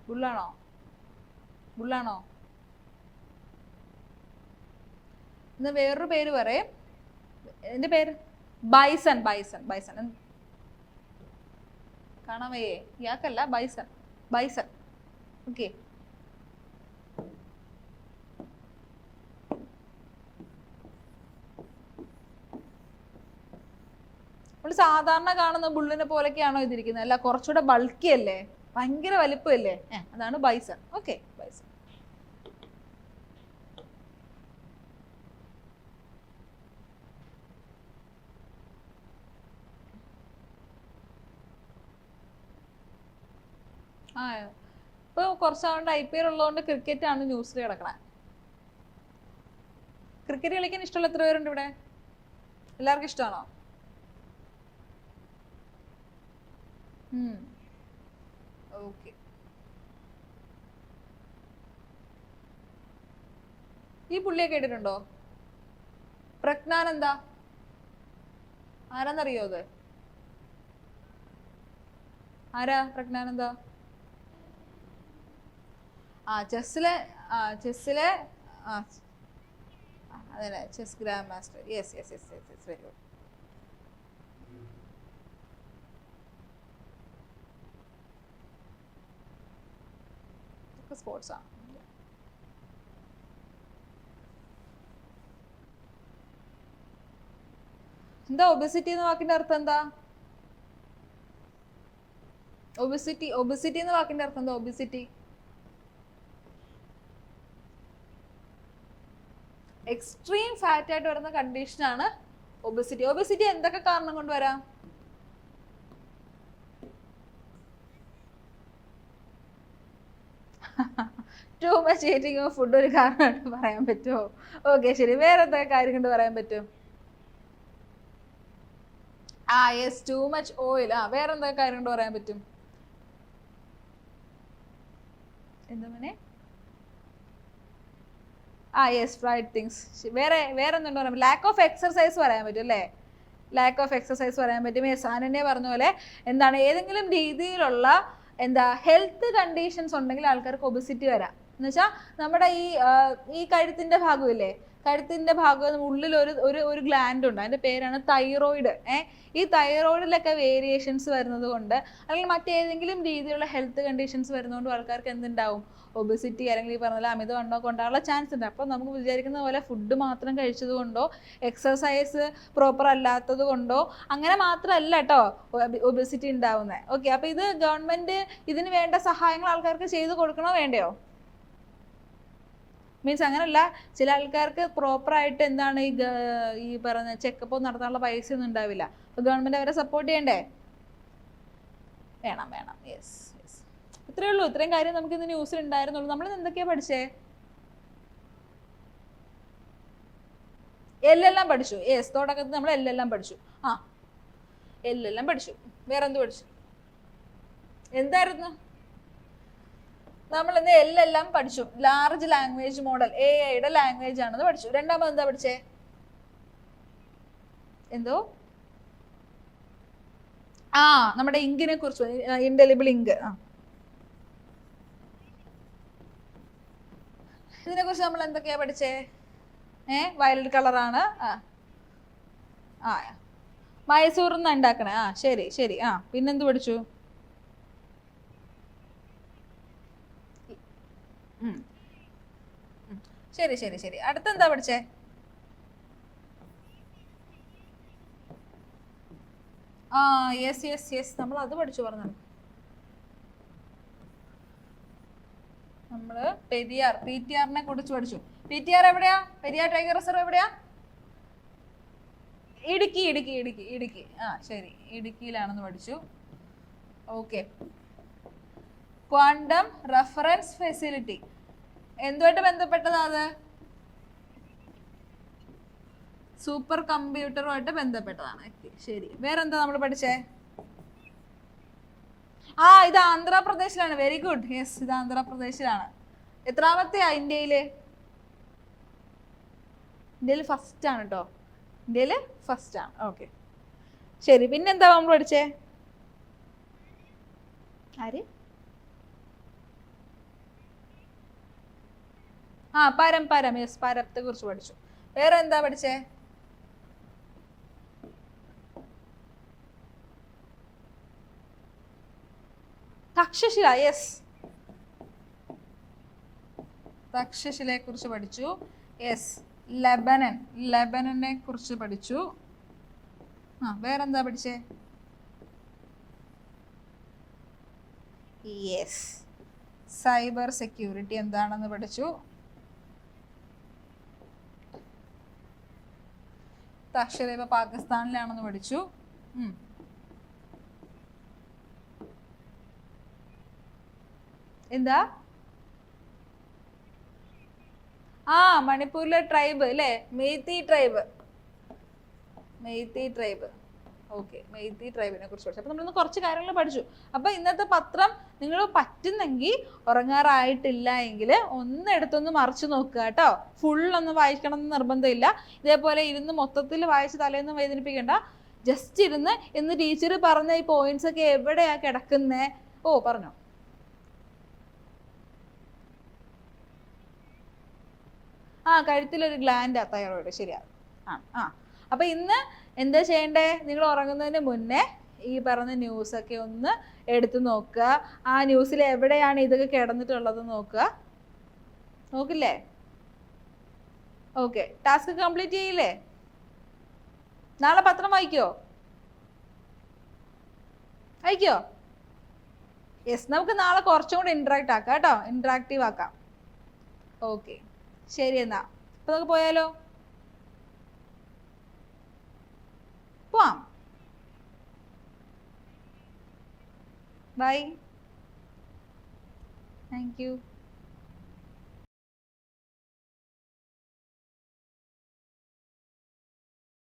ബുള്ളാണോ? ബുള്ളാണോ? ഇന്ന് വേറൊരു പേര് പറയേ, എന്റെ പേര് ബൈസൺ. ബൈസൺ ബൈസൺ കാണാൻ വയ്യേ? ഇയാൾക്കല്ല, ബൈസൺ. ബൈസൺ. ഓക്കെ, നമ്മൾ സാധാരണ കാണുന്ന ബുള്ളിനെ പോലെയൊക്കെയാണോ ഇതിരിക്കുന്നത്? അല്ല, കുറച്ചുകൂടെ ബൾക്കി അല്ലേ, ഭയങ്കര വലിപ്പമല്ലേ? അതാണ് ബൈസൺ. Okay, bison. ഇപ്പൊ കുറച്ചാളുണ്ട് IPL ഉള്ളതുകൊണ്ട് ക്രിക്കറ്റ് ആണ് ന്യൂസിൽ കിടക്കണേ. ക്രിക്കറ്റ് കളിക്കാൻ ഇഷ്ടമുള്ള എത്ര പേരുണ്ട് ഇവിടെ? എല്ലാവർക്കും ഇഷ്ടമാണോ? ഓക്കെ, ഈ പുള്ളിയെ കേട്ടിട്ടുണ്ടോ? പ്രജ്ഞാനന്ദ. ആരാന്നറിയോ അത്? ആരാ പ്രജ്ഞാനന്ദ? ചെസ്സിലെ അതന്നെ, chess grand master. Yes yes yes yes yes, very good. Sports ആണ്. എന്താ ഒബിസിറ്റി എന്ന വാക്കിന്റെ അർത്ഥം എന്താ? ഒബിസിറ്റി എന്ന വാക്കിന്റെ അർത്ഥം എന്താ? ഒബിസിറ്റി എക്സ്ട്രീം ഫാറ്റ് ആയിട്ട് വരുന്ന കണ്ടീഷനാണ് ഒബിസിറ്റി. ഒബിസിറ്റി എന്തൊക്കെ കാരണം കൊണ്ട് വരാം? Too much eating of food ഒരു കാരണമായിട്ട് പറയാൻ പറ്റുമോ? ഓക്കെ, ശരി. വേറെ എന്തൊക്കെ കാര്യം കൊണ്ട് പറയാൻ പറ്റും? Yes, too much oil. വേറെ എന്തൊക്കെ കാര്യം കൊണ്ട് പറയാൻ പറ്റും? എന്താ മോനെ? Yes, fried things. വേറെ എന്തുകൊണ്ട് പറയാൻ പറ്റും? ലാക്ക് ഓഫ് എക്സർസൈസ് പറയാൻ പറ്റും അല്ലേ? ലാക്ക് ഓഫ് എക്സർസൈസ് പറയാൻ പറ്റും. സാനന്യ പറഞ്ഞ പോലെ എന്താണ്, ഏതെങ്കിലും രീതിയിലുള്ള ഹെൽത്ത് കണ്ടീഷൻസ് ഉണ്ടെങ്കിൽ ആൾക്കാർക്ക് ഒബിസിറ്റി വരാം. എന്ന് വെച്ചാൽ നമ്മുടെ ഈ കഴുത്തിന്റെ ഭാഗമില്ലേ, കഴുത്തിന്റെ ഭാഗം ഉള്ളിൽ ഒരു ഗ്ലാൻഡ് ഉണ്ട്, അതിന്റെ പേരാണ് തൈറോയിഡ്. ഈ തൈറോയിഡിലൊക്കെ വേരിയേഷൻസ് വരുന്നത് കൊണ്ട്, അല്ലെങ്കിൽ മറ്റേതെങ്കിലും രീതിയിലുള്ള ഹെൽത്ത് കണ്ടീഷൻസ് വരുന്നതുകൊണ്ട് ആൾക്കാർക്ക് എന്തുണ്ടാവും? ഒബിസിറ്റി, അല്ലെങ്കിൽ ഈ പറഞ്ഞ അമിതവണ്ണമൊക്കെ ഉണ്ടാകാനുള്ള ചാൻസ് ഉണ്ട്. അപ്പോൾ നമുക്ക് വിചാരിക്കുന്ന പോലെ ഫുഡ് മാത്രം കഴിച്ചത് കൊണ്ടോ എക്സസൈസ് പ്രോപ്പർ അല്ലാത്തത് കൊണ്ടോ അങ്ങനെ മാത്രമല്ല കേട്ടോ ഒബിസിറ്റി ഉണ്ടാവുന്നത്. ഓക്കെ, അപ്പോൾ ഇത് ഗവൺമെന്റ് ഇതിന് വേണ്ട സഹായങ്ങൾ ആൾക്കാർക്ക് ചെയ്തു കൊടുക്കണോ വേണ്ടയോ? മീൻസ് അങ്ങനല്ല, ചില ആൾക്കാർക്ക് പ്രോപ്പറായിട്ട് എന്താണ് ഈ പറഞ്ഞ ചെക്കപ്പ് നടത്താനുള്ള പൈസ ഒന്നും ഉണ്ടാവില്ല. അപ്പോൾ ഗവൺമെന്റ് അവരെ സപ്പോർട്ട് ചെയ്യണ്ടേ? വേണം. യെസ് യെസ്, ഇത്രയേ ഉള്ളൂ. ഇത്രയും കാര്യം നമുക്ക് ഇന്ന് ന്യൂസിൽ ഉണ്ടായിരുന്നുള്ളൂ. നമ്മൾ എന്തൊക്കെയാ പഠിച്ചേ? എല്ലാം പഠിച്ചു. യെസ്, തുടക്കത്തിൽ നമ്മൾ എല്ലാം പഠിച്ചു. എല്ലാം പഠിച്ചു. വേറെന്ത് പഠിച്ചു? എന്തായിരുന്നു? നമ്മൾ ഇന്ന് എല്ലാം പഠിച്ചു. ലാർജ് ലാംഗ്വേജ് മോഡൽ, AI-യുടെ ലാംഗ്വേജ് ആണെന്ന് പഠിച്ചു. രണ്ടാമത് എന്താ പഠിച്ചേ? എന്തോ ആ നമ്മുടെ ഇങ്കിനെ കുറിച്ച്, ഇൻഡെലിബിൾ ഇങ്ക്. ഇതിനെ കുറിച്ച് നമ്മൾ എന്തൊക്കെയാ പഠിച്ചേ? വയലറ്റ് കളറാണ്. ആ മൈസൂറിൽ നിന്ന് ഉണ്ടാക്കണേ. ശരി ശരി. പിന്നെന്ത് പഠിച്ചു? ശരി ശരി ശരി. അടുത്തെന്താ പഠിച്ചേ? യെസ് യെസ് യെസ്, നമ്മൾ അത് പഠിച്ചു പറഞ്ഞു. നമ്മള് പെരിയാർ, PTR കുറിച്ച് പഠിച്ചു. PTR എവിടെയാ? പെരിയാർ ടൈഗർ റിസർവ് എവിടെയാ? ഇടുക്കി ഇടുക്കി ഇടുക്കി ഇടുക്കി. ശരി, ഇടുക്കിയിലാണെന്ന് പഠിച്ചു. ഓക്കെ. ക്വാണ്ടം റെഫറൻസ് ഫെസിലിറ്റി എന്തുമായിട്ട് ബന്ധപ്പെട്ടതാ? അത് സൂപ്പർ കമ്പ്യൂട്ടറുമായിട്ട് ബന്ധപ്പെട്ടതാണ്. ശരി. വേറെന്താ നമ്മൾ പഠിച്ചേ? ഇത് ആന്ധ്രാപ്രദേശിലാണ്. Very good. യെസ്, ഇത് ആന്ധ്രാപ്രദേശിലാണ്. എത്രാമത്തെയാ ഇന്ത്യയില്? ഇന്ത്യയിൽ ഫസ്റ്റ് ആണ് കേട്ടോ. ഇന്ത്യയില് ഫസ്റ്റ് ആണ്. ഓക്കെ ശരി. പിന്നെന്താ നമ്മൾ പഠിച്ചേ? ആര്? പരം പരം. യെസ്, പരത്തെ കുറിച്ച് പഠിച്ചു. വേറെ എന്താ പഠിച്ചേ? തക്ഷശില. യെസ്, തക്ഷശിലയെ കുറിച്ച് പഠിച്ചു. യെസ്. ലെബനനെ കുറിച്ച് പഠിച്ചു. വേറെന്താ പഠിച്ചേ? യെസ്, സൈബർ സെക്യൂരിറ്റി എന്താണെന്ന് പഠിച്ചു. തക്ഷശില ഇപ്പൊ പാകിസ്ഥാനിലാണെന്ന് പഠിച്ചു. എന്താ? മണിപ്പൂരിലെ ട്രൈബ് അല്ലേ? മെയ്തി ട്രൈബ്. ഓക്കെ, മെയ്തി ട്രൈബിനെ കുറിച്ച് പഠിച്ചു. അപ്പൊ നമ്മളിന്ന് കുറച്ച് കാര്യങ്ങൾ പഠിച്ചു. അപ്പൊ ഇന്നത്തെ പത്രം നിങ്ങൾ പറ്റുന്നെങ്കിൽ, ഉറങ്ങാറായിട്ടില്ല എങ്കിൽ ഒന്ന് എടുത്തൊന്ന് മറിച്ചു നോക്കുക കേട്ടോ. ഫുള്ളൊന്ന് വായിക്കണം എന്ന് നിർബന്ധമില്ല. ഇതേപോലെ ഇരുന്ന് മൊത്തത്തിൽ വായിച്ച് തലേന്ന് വേദനിപ്പിക്കണ്ട. ജസ്റ്റ് ഇരുന്ന് ഇന്ന് ടീച്ചർ പറഞ്ഞ ഈ പോയിന്റ്സ് ഒക്കെ എവിടെയാ കിടക്കുന്നേ? പറഞ്ഞോ. കഴുത്തിലൊരു ഗ്ലാൻഡാ, തൈറോയിഡ്. ശരിയാ. അപ്പൊ ഇന്ന് എന്താ ചെയ്യണ്ടേ? നിങ്ങൾ ഉറങ്ങുന്നതിന് മുന്നേ ഈ പറഞ്ഞ ന്യൂസൊക്കെ ഒന്ന് എടുത്തു നോക്കുക. ആ ന്യൂസിൽ എവിടെയാണ് ഇതൊക്കെ കിടന്നിട്ടുള്ളത് നോക്കില്ലേ? ഓക്കെ, ടാസ്ക് കംപ്ലീറ്റ് ചെയ്യില്ലേ? നാളെ പത്രം വായിക്കോ? യെസ്, നമുക്ക് നാളെ കുറച്ചും കൂടി ഇന്ററാക്ട് ആക്കാം കേട്ടോ. ഇന്ററാക്റ്റീവ് ആക്കാം. ഓക്കെ ശരി. എന്നാ അപ്പൊ നമുക്ക് പോയാലോ? പോവാം. ബൈ. Thank you.